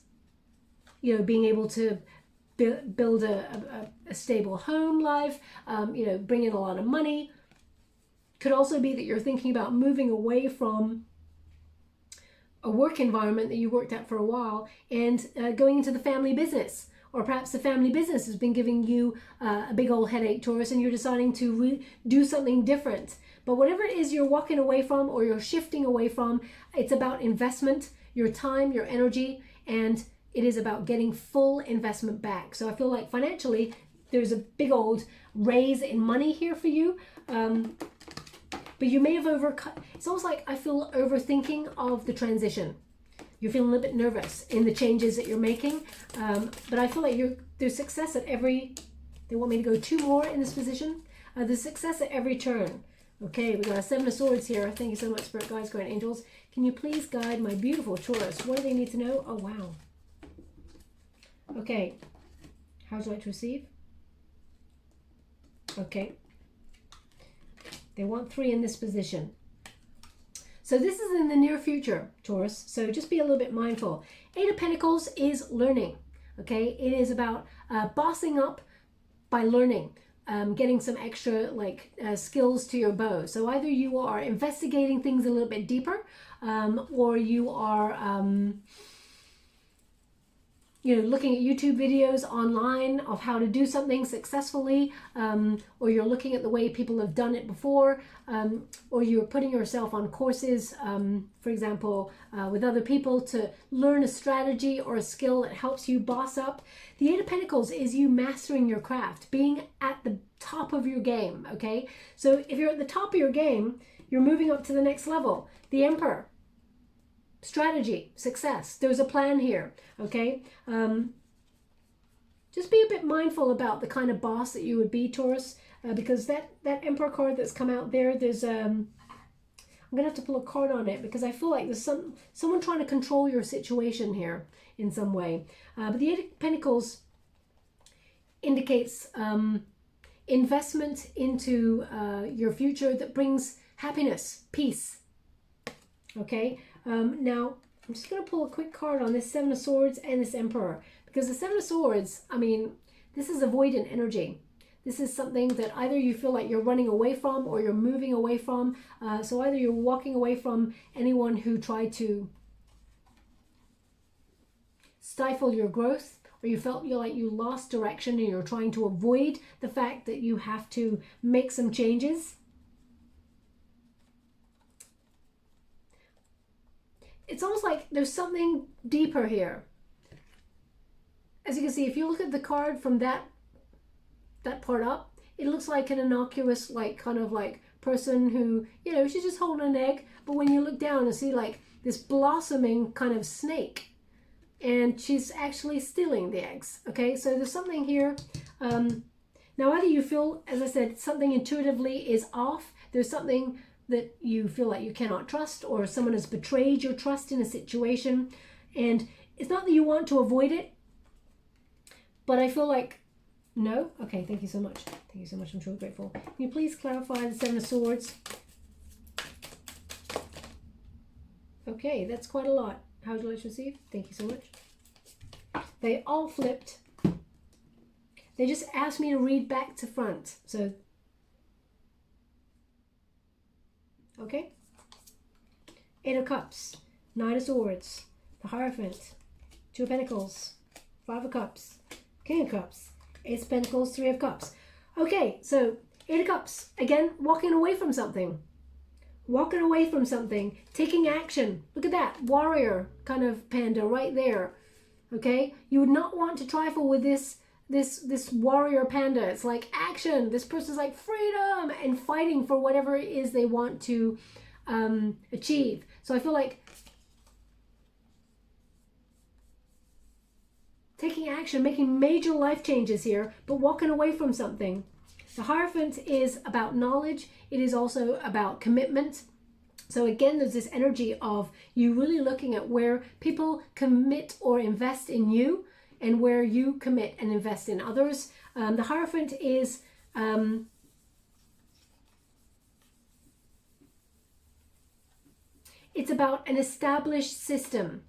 being able to build a stable home life, bring in a lot of money. Could also be that you're thinking about moving away from a work environment that you worked at for a while and going into the family business. Or perhaps the family business has been giving you a big old headache, Taurus, and you're deciding to do something different. But whatever it is you're walking away from or you're shifting away from, it's about investment, your time, your energy, and it is about getting full investment back. So I feel like financially, there's a big old raise in money here for you. But you may have it's almost like I feel overthinking of the transition. You're feeling a little bit nervous in the changes that you're making. But I feel like there's success at every, they want me to go 2 more in this position. There's success at every turn. Okay, we got a 7 of Swords here. Thank you so much, Spirit Guides, Guardian Angels. Can you please guide my beautiful Taurus? What do they need to know? Oh, wow. Okay. How would you like to receive? Okay. They want 3 in this position. So this is in the near future, Taurus. So just be a little bit mindful. 8 of Pentacles is learning. Okay. It is about bossing up by learning. Getting some extra skills to your bow. So either you are investigating things a little bit deeper, or you are looking at YouTube videos online of how to do something successfully, or you're looking at the way people have done it before, or you're putting yourself on courses, for example, with other people to learn a strategy or a skill that helps you boss up. The 8 of Pentacles is you mastering your craft, being at the top of your game, okay? So if you're at the top of your game, you're moving up to the next level. The Emperor. Strategy, success. There's a plan here, okay? Just be a bit mindful about the kind of boss that you would be, Taurus, because that Emperor card that's come out there, there's I'm gonna have to pull a card on it because I feel like there's someone trying to control your situation here in some way. But the 8 of Pentacles indicates investment into your future that brings happiness, peace, okay? Now, I'm just going to pull a quick card on this 7 of Swords and this Emperor. Because the 7 of Swords, I mean, this is avoidant energy. This is something that either you feel like you're running away from or you're moving away from. So either you're walking away from anyone who tried to stifle your growth, or you felt like you lost direction and you're trying to avoid the fact that you have to make some changes. It's almost like there's something deeper here. As you can see, if you look at the card from that part up, it looks like an innocuous, kind of person who, she's just holding an egg. But when you look down and see this blossoming kind of snake, and she's actually stealing the eggs. Okay, so there's something here. Now, either you feel, as I said, something intuitively is off. There's something that you feel like you cannot trust, or someone has betrayed your trust in a situation, and it's not that you want to avoid it, but I feel like no. Okay, thank you so much. Thank you so much. I'm truly grateful. Can you please clarify the 7 of Swords? Okay, that's quite a lot. How would you like to receive? Thank you so much. They all flipped. They just asked me to read back to front, so okay. 8 of Cups, 9 of Swords, the Hierophant, 2 of Pentacles, 5 of Cups, King of Cups, Ace of Pentacles, 3 of Cups. Okay, so 8 of Cups, again, walking away from something. Walking away from something, taking action. Look at that, warrior kind of panda right there. Okay, you would not want to trifle with this warrior panda. It's like action. This person's like freedom and fighting for whatever it is they want to achieve. So I feel like taking action, making major life changes here, but walking away from something. The Hierophant is about knowledge. It is also about commitment. So again, there's this energy of you really looking at where people commit or invest in you and where you commit and invest in others. The Hierophant is it's about an established system,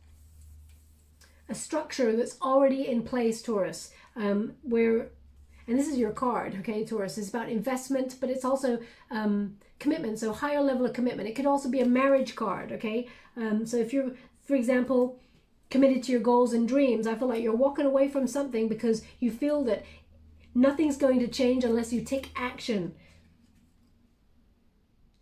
a structure that's already in place, Taurus, where, and this is your card, okay, Taurus, it's about investment, but it's also commitment, so higher level of commitment. It could also be a marriage card, okay? So if you're, for example, committed to your goals and dreams, I feel like you're walking away from something because you feel that nothing's going to change unless you take action.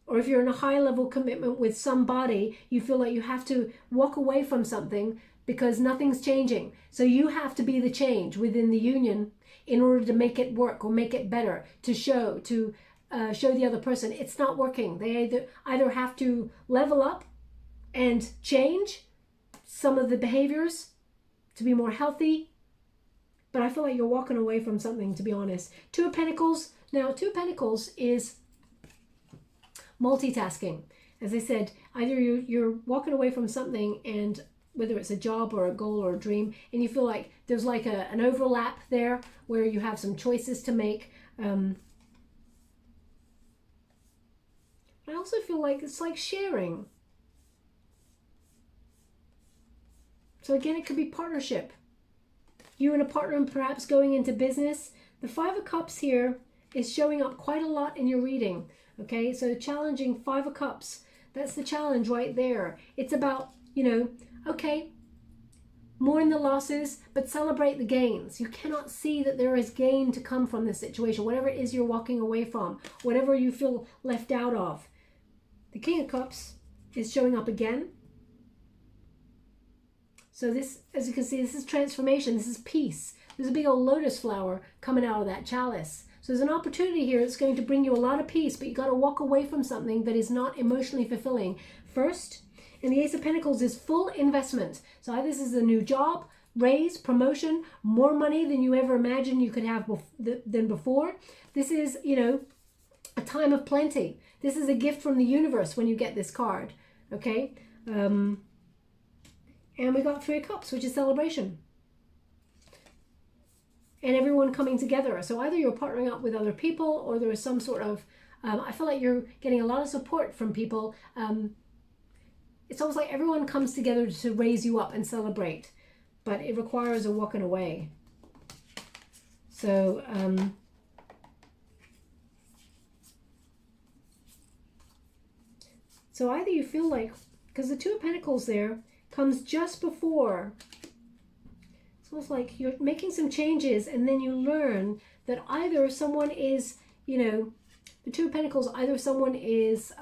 Or if you're in a high level commitment with somebody, you feel like you have to walk away from something because nothing's changing. So you have to be the change within the union in order to make it work or make it better, to show the other person it's not working. They either have to level up and change some of the behaviors to be more healthy. But I feel like you're walking away from something, to be honest. Two of Pentacles. Now, Two of Pentacles is multitasking. As I said, either you're walking away from something, and whether it's a job or a goal or a dream, and you feel like there's like an overlap there where you have some choices to make. I also feel like it's like sharing. So again, it could be partnership. You and a partner perhaps going into business. The Five of Cups here is showing up quite a lot in your reading. Okay, so challenging Five of Cups. That's the challenge right there. It's about, you know, okay, mourn the losses, but celebrate the gains. You cannot see that there is gain to come from this situation, whatever it is you're walking away from, whatever you feel left out of. The King of Cups is showing up again. So this, as you can see, this is transformation. This is peace. There's a big old lotus flower coming out of that chalice. So there's an opportunity here that's going to bring you a lot of peace, but you got to walk away from something that is not emotionally fulfilling first. And the Ace of Pentacles is full investment. So either this is a new job, raise, promotion, more money than you ever imagined you could have than before. This is, you know, a time of plenty. This is a gift from the universe when you get this card, okay? And we got Three of Cups, which is celebration. And everyone coming together. So either you're partnering up with other people, or there is some sort of, I feel like you're getting a lot of support from people. It's almost like everyone comes together to raise you up and celebrate, but it requires a walking away. So, so either you feel like, because the Two of Pentacles there comes just before, it's almost like you're making some changes, and then you learn that either someone is, you know, the Two of Pentacles, either someone is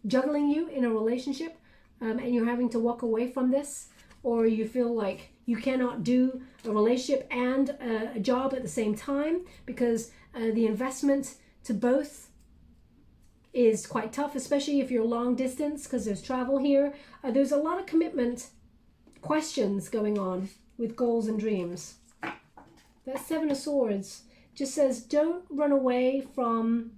juggling you in a relationship, and you're having to walk away from this, or you feel like you cannot do a relationship and a job at the same time because the investment to both is quite tough, especially if you're long distance, because there's travel here. There's a lot of commitment questions going on with goals and dreams. That Seven of Swords just says don't run away from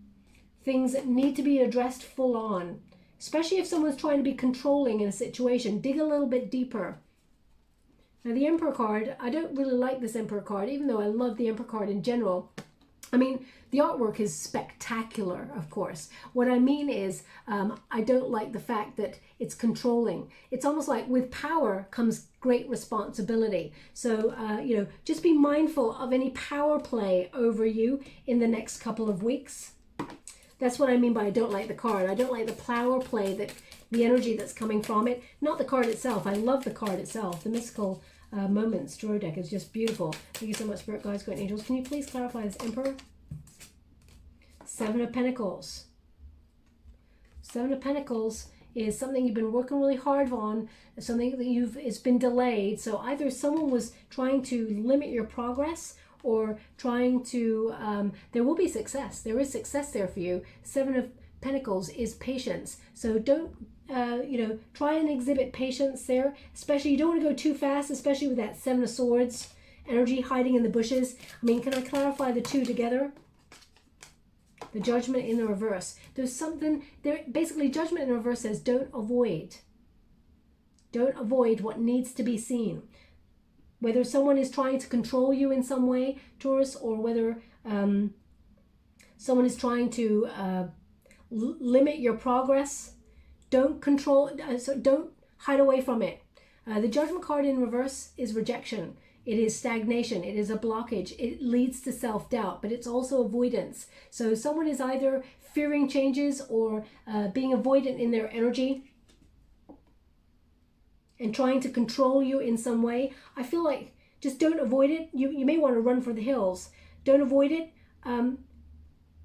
things that need to be addressed full on. Especially if someone's trying to be controlling in a situation, dig a little bit deeper. Now the Emperor card, I don't really like this Emperor card, even though I love the Emperor card in general. I mean, the artwork is spectacular, of course. What I mean is, I don't like the fact that it's controlling. It's almost like with power comes great responsibility. So, you know, just be mindful of any power play over you in the next couple of weeks. That's what I mean by I don't like the card. I don't like the power play, that the energy that's coming from it. Not the card itself. I love the card itself. The Mystical Moments Tarot deck is just beautiful. Thank you so much, Spirit Guides, Great Angels. Can you please clarify this Emperor? Seven of Pentacles. Seven of Pentacles is something you've been working really hard on, something that it's been delayed. So either someone was trying to limit your progress, or trying to, there will be success. There is success there for you. Seven of Pentacles is patience. So don't, you know, try and exhibit patience there. Especially, you don't want to go too fast, especially with that Seven of Swords energy hiding in the bushes. I mean, can I clarify the two together? The Judgment in the reverse. There's something there. Basically, Judgment in the reverse says don't avoid. Don't avoid what needs to be seen. Whether someone is trying to control you in some way, Taurus, or whether someone is trying to limit your progress, don't control. So don't hide away from it. The Judgment card in reverse is rejection. It is stagnation. It is a blockage. It leads to self-doubt, but it's also avoidance. So someone is either fearing changes or being avoidant in their energy and trying to control you in some way. I feel like just don't avoid it. You may want to run for the hills. Don't avoid it.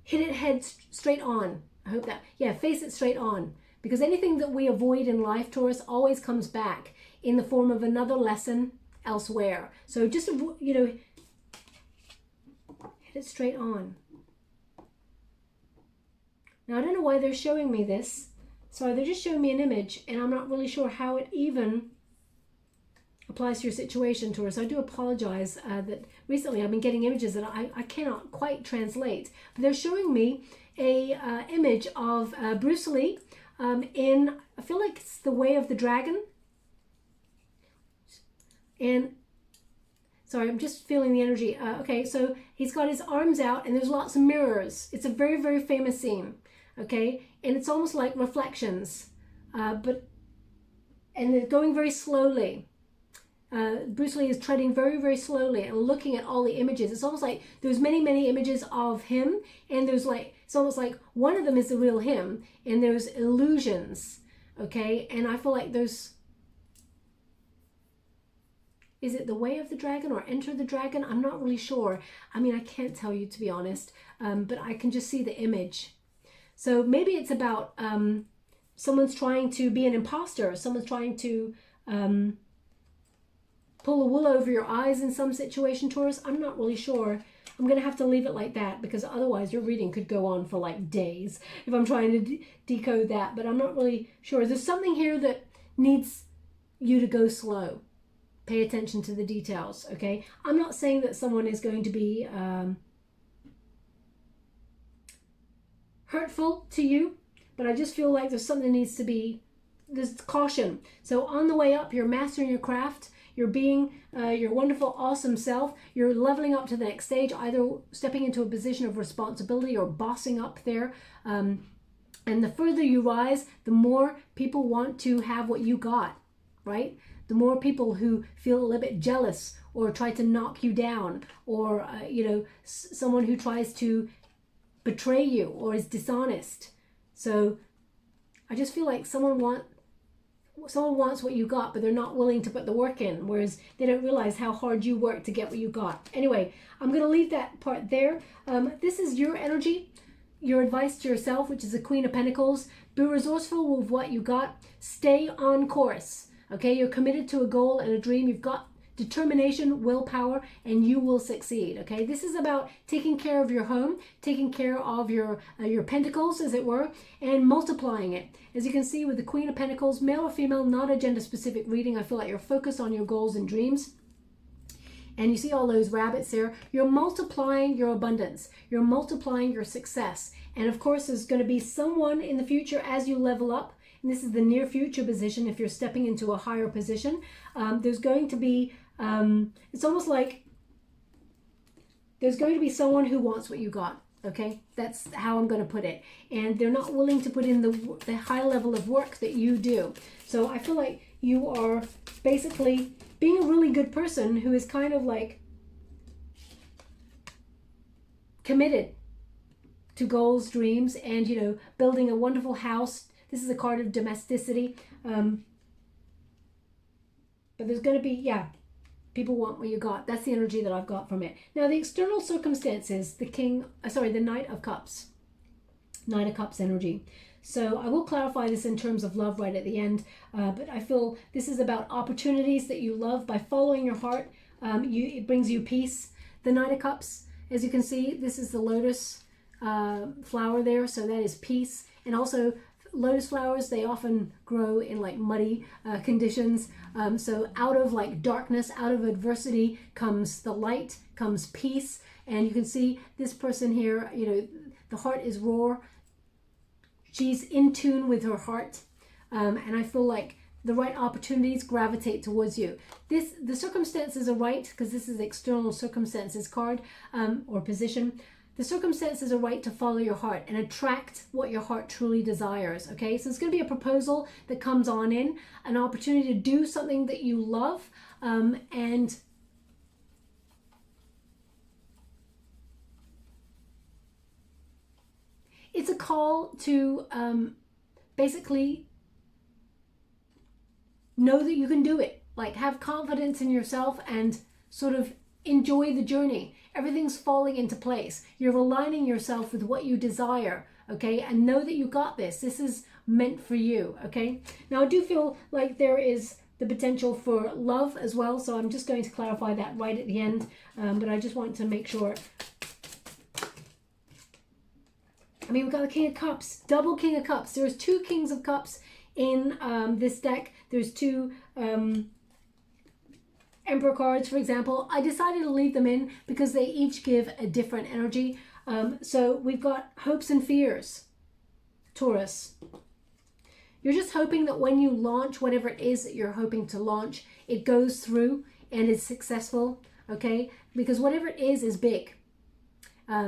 Hit it head straight on. I hope that. Yeah, face it straight on. Because anything that we avoid in life, Taurus, always comes back in the form of another lesson elsewhere. So just, you know, hit it straight on. Now, I don't know why they're showing me this. So they're just showing me an image, and I'm not really sure how it even applies to your situation, Taurus. I do apologize that recently I've been getting images that I cannot quite translate. But they're showing me a image of Bruce Lee in, I feel like it's The Way of the Dragon. And, sorry, I'm just feeling the energy. Okay, so he's got his arms out, and there's lots of mirrors. It's a very, very famous scene. Okay, and it's almost like reflections, and they're going very slowly. Bruce Lee is treading very, very slowly and looking at all the images. It's almost like there's many, many images of him, and there's like, it's almost like one of them is the real him, and there's illusions. Okay, and I feel like there's, is it The Way of the Dragon or Enter the Dragon? I'm not really sure. I mean, I can't tell you, to be honest, but I can just see the image. So maybe it's about someone's trying to be an imposter. Someone's trying to pull the wool over your eyes in some situation, Taurus. I'm not really sure. I'm going to have to leave it like that because otherwise your reading could go on for like days if I'm trying to decode that. But I'm not really sure. There's something here that needs you to go slow. Pay attention to the details, okay? I'm not saying that someone is going to be hurtful to you, but I just feel like there's something that needs to be, there's caution. So on the way up, you're mastering your craft, you're being your wonderful, awesome self, you're leveling up to the next stage, either stepping into a position of responsibility or bossing up there. And the further you rise, the more people want to have what you got, right? The more people who feel a little bit jealous or try to knock you down, or, you know, someone who tries to betray you or is dishonest. So I just feel like someone wants what you got, but they're not willing to put the work in, whereas they don't realize how hard you work to get what you got. Anyway, I'm going to leave that part there. This is your energy, your advice to yourself, which is the Queen of Pentacles. Be resourceful with what you got. Stay on course. Okay, you're committed to a goal and a dream. You've got determination, willpower, and you will succeed. Okay, this is about taking care of your home, taking care of your pentacles, as it were, and multiplying it. As you can see with the Queen of Pentacles, male or female, not a gender-specific reading. I feel like you're focused on your goals and dreams. And you see all those rabbits there. You're multiplying your abundance. You're multiplying your success. And of course, there's going to be someone in the future as you level up. And this is the near future position. If you're stepping into a higher position, there's going to be, it's almost like there's going to be someone who wants what you got. Okay, that's how I'm going to put it. And they're not willing to put in the high level of work that you do. So I feel like you are basically being a really good person who is kind of like committed to goals, dreams, and, you know, building a wonderful house. This is a card of domesticity. But there's going to be, yeah, people want what you got. That's the energy that I've got from it. Now, the external circumstances, the Knight of Cups. Knight of Cups energy. So I will clarify this in terms of love right at the end. But I feel this is about opportunities that you love. By following your heart, it brings you peace. The Knight of Cups, as you can see, this is the lotus flower there. So that is peace. And also, lotus flowers, they often grow in like muddy conditions. So out of like darkness, out of adversity comes the light, comes peace. And you can see this person here, you know, The heart is raw. She's in tune with her heart. And I feel like the right opportunities gravitate towards you. The circumstances are right, because this is the external circumstances card, or position. The circumstances are right to follow your heart and attract what your heart truly desires, okay? So it's going to be a proposal that comes on in, an opportunity to do something that you love, and it's a call to basically know that you can do it. Like, have confidence in yourself and sort of enjoy the journey. Everything's falling into place. You're aligning yourself with what you desire, okay? And know that you got this. This is meant for you, okay? Now, I do feel like there is the potential for love as well, so I'm just going to clarify that right at the end, but I just want to make sure. I mean, we've got the King of Cups, double King of Cups. There's 2 Kings of Cups in this deck. There's 2 Emperor cards, for example. I decided to leave them in because they each give a different energy. So we've got hopes and fears, Taurus. You're just hoping that when you launch whatever it is that you're hoping to launch, it goes through and is successful, okay? Because whatever it is big.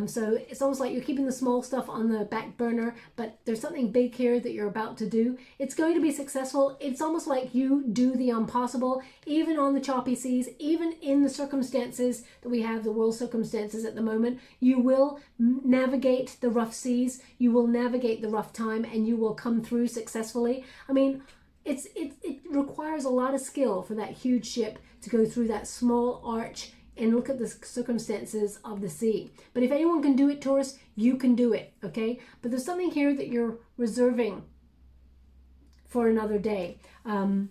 So it's almost like you're keeping the small stuff on the back burner, but there's something big here that you're about to do. It's going to be successful. It's almost like you do the impossible, even on the choppy seas, even in the circumstances that we have, the world circumstances at the moment. You will navigate the rough seas, you will navigate the rough time, and you will come through successfully. I mean, it requires a lot of skill for that huge ship to go through that small arch and look at the circumstances of the sea. But if anyone can do it, Taurus, you can do it, okay? But there's something here that you're reserving for another day. Now,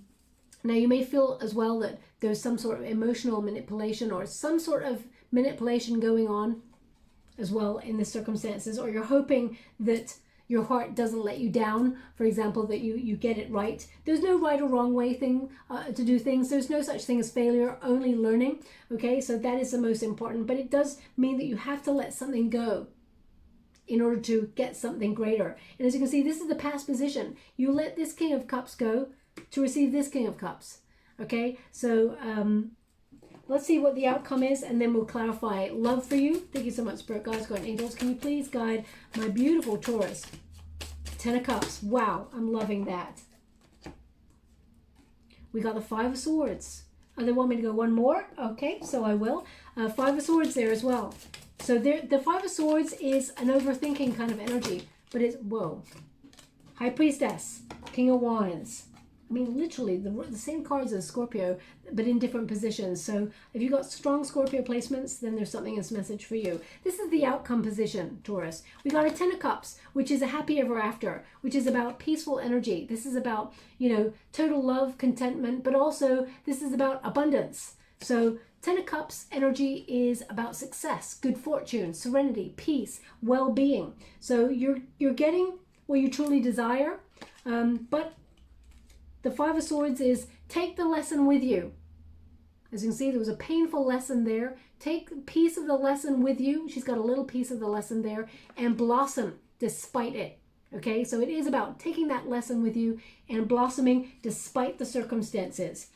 you may feel as well that there's some sort of emotional manipulation or some sort of manipulation going on as well in the circumstances, or you're hoping that your heart doesn't let you down, for example, that you get it right. There's no right or wrong way to do things. There's no such thing as failure, only learning, okay? So that is the most important, but it does mean that you have to let something go in order to get something greater. And as you can see, this is the past position. You let this King of Cups go to receive this King of Cups, okay? So let's see what the outcome is, and then we'll clarify love for you. Thank you so much, Spirit Guides, Guardian Angels. Can you please guide my beautiful Taurus? 10 of Cups. Wow, I'm loving that. We got the 5 of Swords. Oh, they want me to go one more? Okay, so I will. 5 of Swords there as well. So there, the 5 of Swords is an overthinking kind of energy, but it's, whoa. High Priestess, King of Wands. I mean, literally the same cards as Scorpio, but in different positions. So if you've got strong Scorpio placements, then there's something in this message for you. This is the outcome position, Taurus. We got a 10 of Cups, which is a happy ever after, which is about peaceful energy. This is about, you know, total love, contentment, but also this is about abundance. So 10 of Cups energy is about success, good fortune, serenity, peace, well-being. So you're getting what you truly desire, but the 5 of Swords is take the lesson with you. As you can see, there was a painful lesson there. Take a piece of the lesson with you. She's got a little piece of the lesson there, and blossom despite it. Okay, so it is about taking that lesson with you and blossoming despite the circumstances.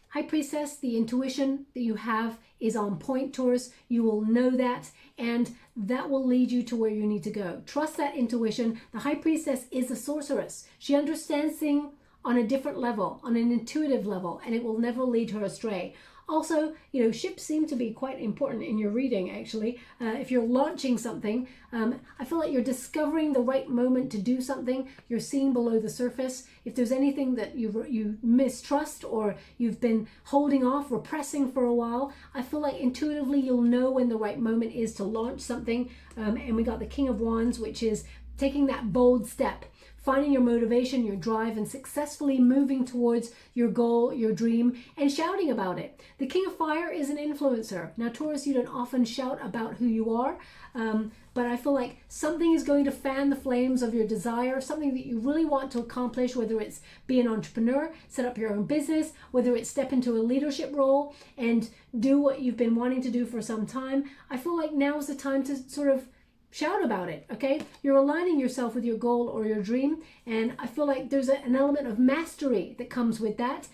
High Priestess, the intuition that you have is on point, Taurus. You will know that, and that will lead you to where you need to go. Trust that intuition. The High Priestess is a sorceress. She understands things on a different level, on an intuitive level, and it will never lead her astray. Also, you know, ships seem to be quite important in your reading, actually. If you're launching something, I feel like you're discovering the right moment to do something. You're seeing below the surface. If there's anything that you mistrust or you've been holding off, repressing for a while, I feel like intuitively you'll know when the right moment is to launch something. And we got the King of Wands, which is taking that bold step, finding your motivation, your drive, and successfully moving towards your goal, your dream, and shouting about it. The King of Fire is an influencer. Now, Taurus, you don't often shout about who you are, but I feel like something is going to fan the flames of your desire, something that you really want to accomplish, whether it's be an entrepreneur, set up your own business, whether it's step into a leadership role and do what you've been wanting to do for some time. I feel like now is the time to sort of shout about it, okay? You're aligning yourself with your goal or your dream, and I feel like there's an element of mastery that comes with that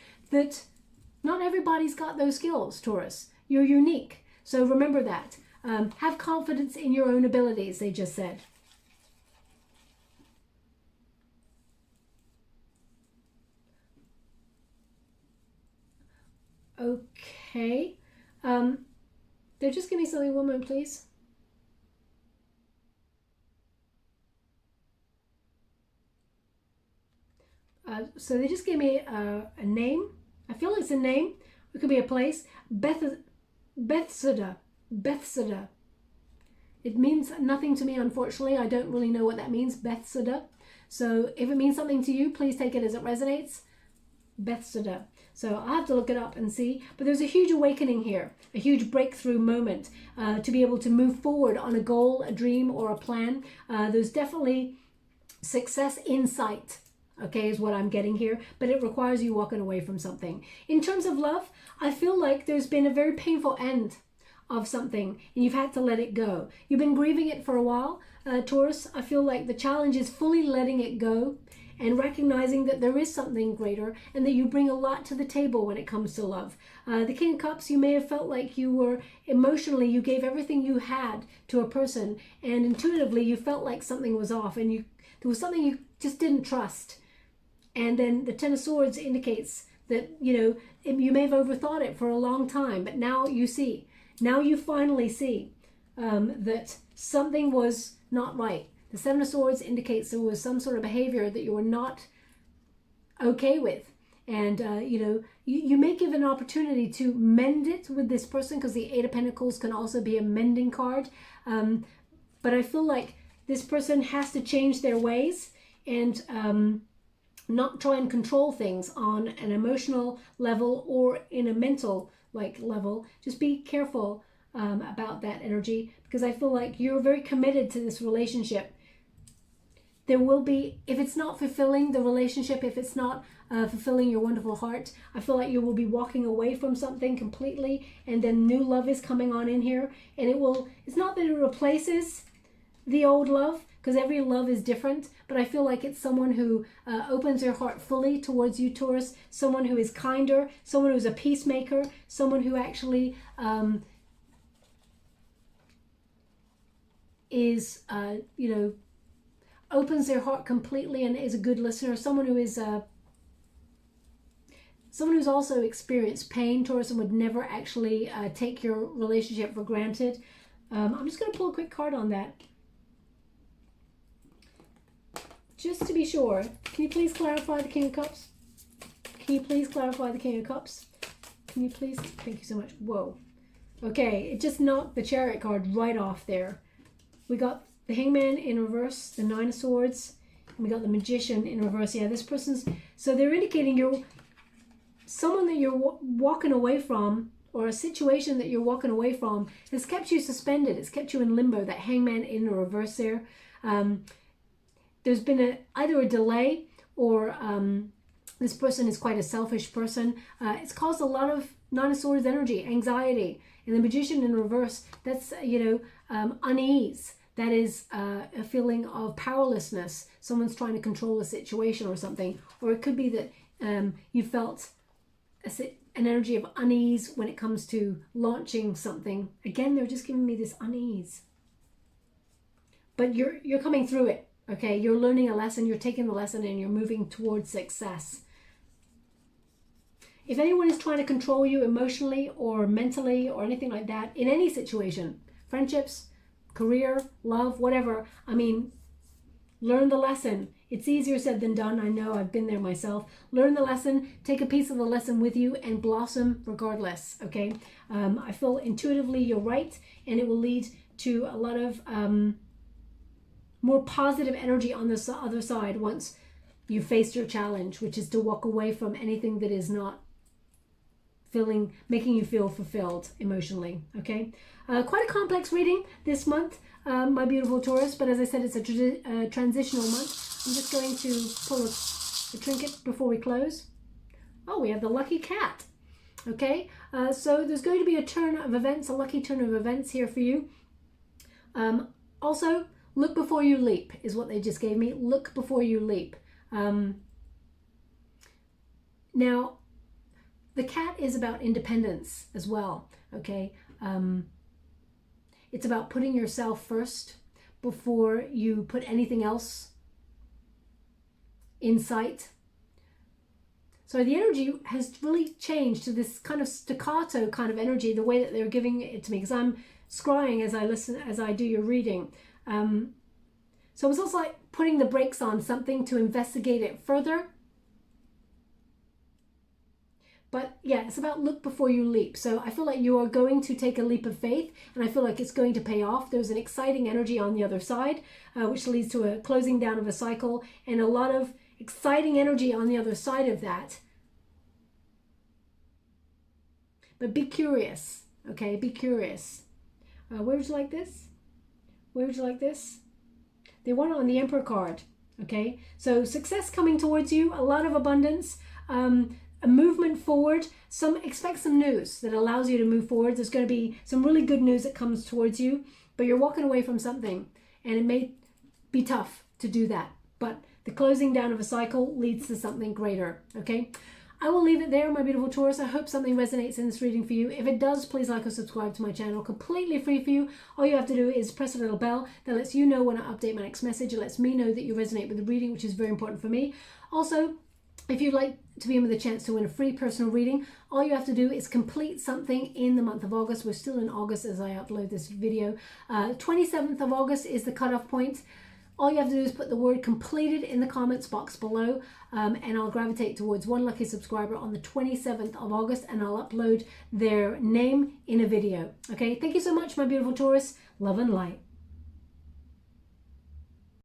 not everybody's got those skills, Taurus. You're unique, so remember that. Have confidence in your own abilities, they just said. Okay. They're just give me something, one moment, please. So they just gave me a name. I feel it's a name. It could be a place. Bethsaida. Bethsaida. It means nothing to me, unfortunately. I don't really know what that means, Bethsaida. So if it means something to you, please take it as it resonates. Bethsaida. So I'll have to look it up and see. But there's a huge awakening here, a huge breakthrough moment to be able to move forward on a goal, a dream, or a plan. There's definitely success in sight, okay, is what I'm getting here. But it requires you walking away from something. In terms of love, I feel like there's been a very painful end of something and you've had to let it go. You've been grieving it for a while, Taurus. I feel like the challenge is fully letting it go and recognizing that there is something greater and that you bring a lot to the table when it comes to love. The King of Cups, you may have felt like you were emotionally, you gave everything you had to a person, and intuitively you felt like something was off and there was something you just didn't trust. And then the Ten of Swords indicates that, you know, you may have overthought it for a long time, but now you see. Now you finally see that something was not right. The Seven of Swords indicates there was some sort of behavior that you were not okay with. And, you know, you may give an opportunity to mend it with this person, because the Eight of Pentacles can also be a mending card. But I feel like this person has to change their ways and not try and control things on an emotional level or in a mental level. Just be careful about that energy, because I feel like you're very committed to this relationship. There will be, if it's not fulfilling the relationship, if it's not fulfilling your wonderful heart, I feel like you will be walking away from something completely, and then new love is coming on in here, and it's not that it replaces the old love, because every love is different, but I feel like it's someone who opens their heart fully towards you, Taurus, someone who is kinder, someone who's a peacemaker, someone who actually is, you know, opens their heart completely and is a good listener, someone who is someone who's also experienced pain, Taurus, and would never actually take your relationship for granted. I'm just going to pull a quick card on that, just to be sure. Can you please clarify the King of Cups? Can you please clarify the King of Cups? Can you please? Thank you so much. Whoa. Okay, it just knocked the Chariot card right off there. We got the Hangman in reverse, the Nine of Swords, and we got the Magician in reverse. Yeah, this person's, so they're indicating someone that you're walking away from, or a situation that you're walking away from, has kept you suspended. It's kept you in limbo. That Hangman in reverse there. There's been either a delay, or this person is quite a selfish person. It's caused a lot of Nine of Swords energy, anxiety. And the Magician in reverse, that's, you know, unease. That is a feeling of powerlessness. Someone's trying to control a situation or something. Or it could be that you felt an energy of unease when it comes to launching something. Again, they're just giving me this unease. But you're coming through it, okay? You're learning a lesson, you're taking the lesson, and you're moving towards success. If anyone is trying to control you emotionally or mentally or anything like that, in any situation, friendships, career, love, whatever, I mean, learn the lesson. It's easier said than done. I know, I've been there myself. Learn the lesson, take a piece of the lesson with you, and blossom regardless, okay? I feel intuitively you're right, and it will lead to a lot of more positive energy on the other side once you faced your challenge, which is to walk away from anything that is not making you feel fulfilled emotionally, okay? Quite a complex reading this month, my beautiful Taurus, but as I said, it's a transitional month. I'm just going to pull a trinket before we close. Oh, we have the lucky cat, okay? So there's going to be a turn of events, a lucky turn of events here for you. Also, look before you leap is what they just gave me. Look before you leap. Now, the cat is about independence as well, okay? It's about putting yourself first before you put anything else in sight. So the energy has really changed to this kind of staccato kind of energy, the way that they're giving it to me, because I'm scrying as I listen, as I do your reading. So it's also like putting the brakes on something to investigate it further. But yeah, it's about look before you leap. So I feel like you are going to take a leap of faith, and I feel like it's going to pay off. There's an exciting energy on the other side, which leads to a closing down of a cycle, and a lot of exciting energy on the other side of that. But be curious, okay? Be curious. Where would you like this? Where would you like this? They want it on the Emperor card, okay? So success coming towards you, a lot of abundance, a movement forward. Expect some news that allows you to move forward. There's going to be some really good news that comes towards you, but you're walking away from something, and it may be tough to do that. But the closing down of a cycle leads to something greater, okay? I will leave it there, my beautiful Taurus. I hope something resonates in this reading for you. If it does, please like or subscribe to my channel. Completely free for you. All you have to do is press a little bell that lets you know when I update my next message. It lets me know that you resonate with the reading, which is very important for me. Also, if you'd like to be in with a chance to win a free personal reading, all you have to do is complete something in the month of August. We're still in August as I upload this video. 27th of August is the cutoff point. All you have to do is put the word completed in the comments box below, and I'll gravitate towards one lucky subscriber on the 27th of August, and I'll upload their name in a video. Okay, thank you so much, my beautiful Taurus. Love and light.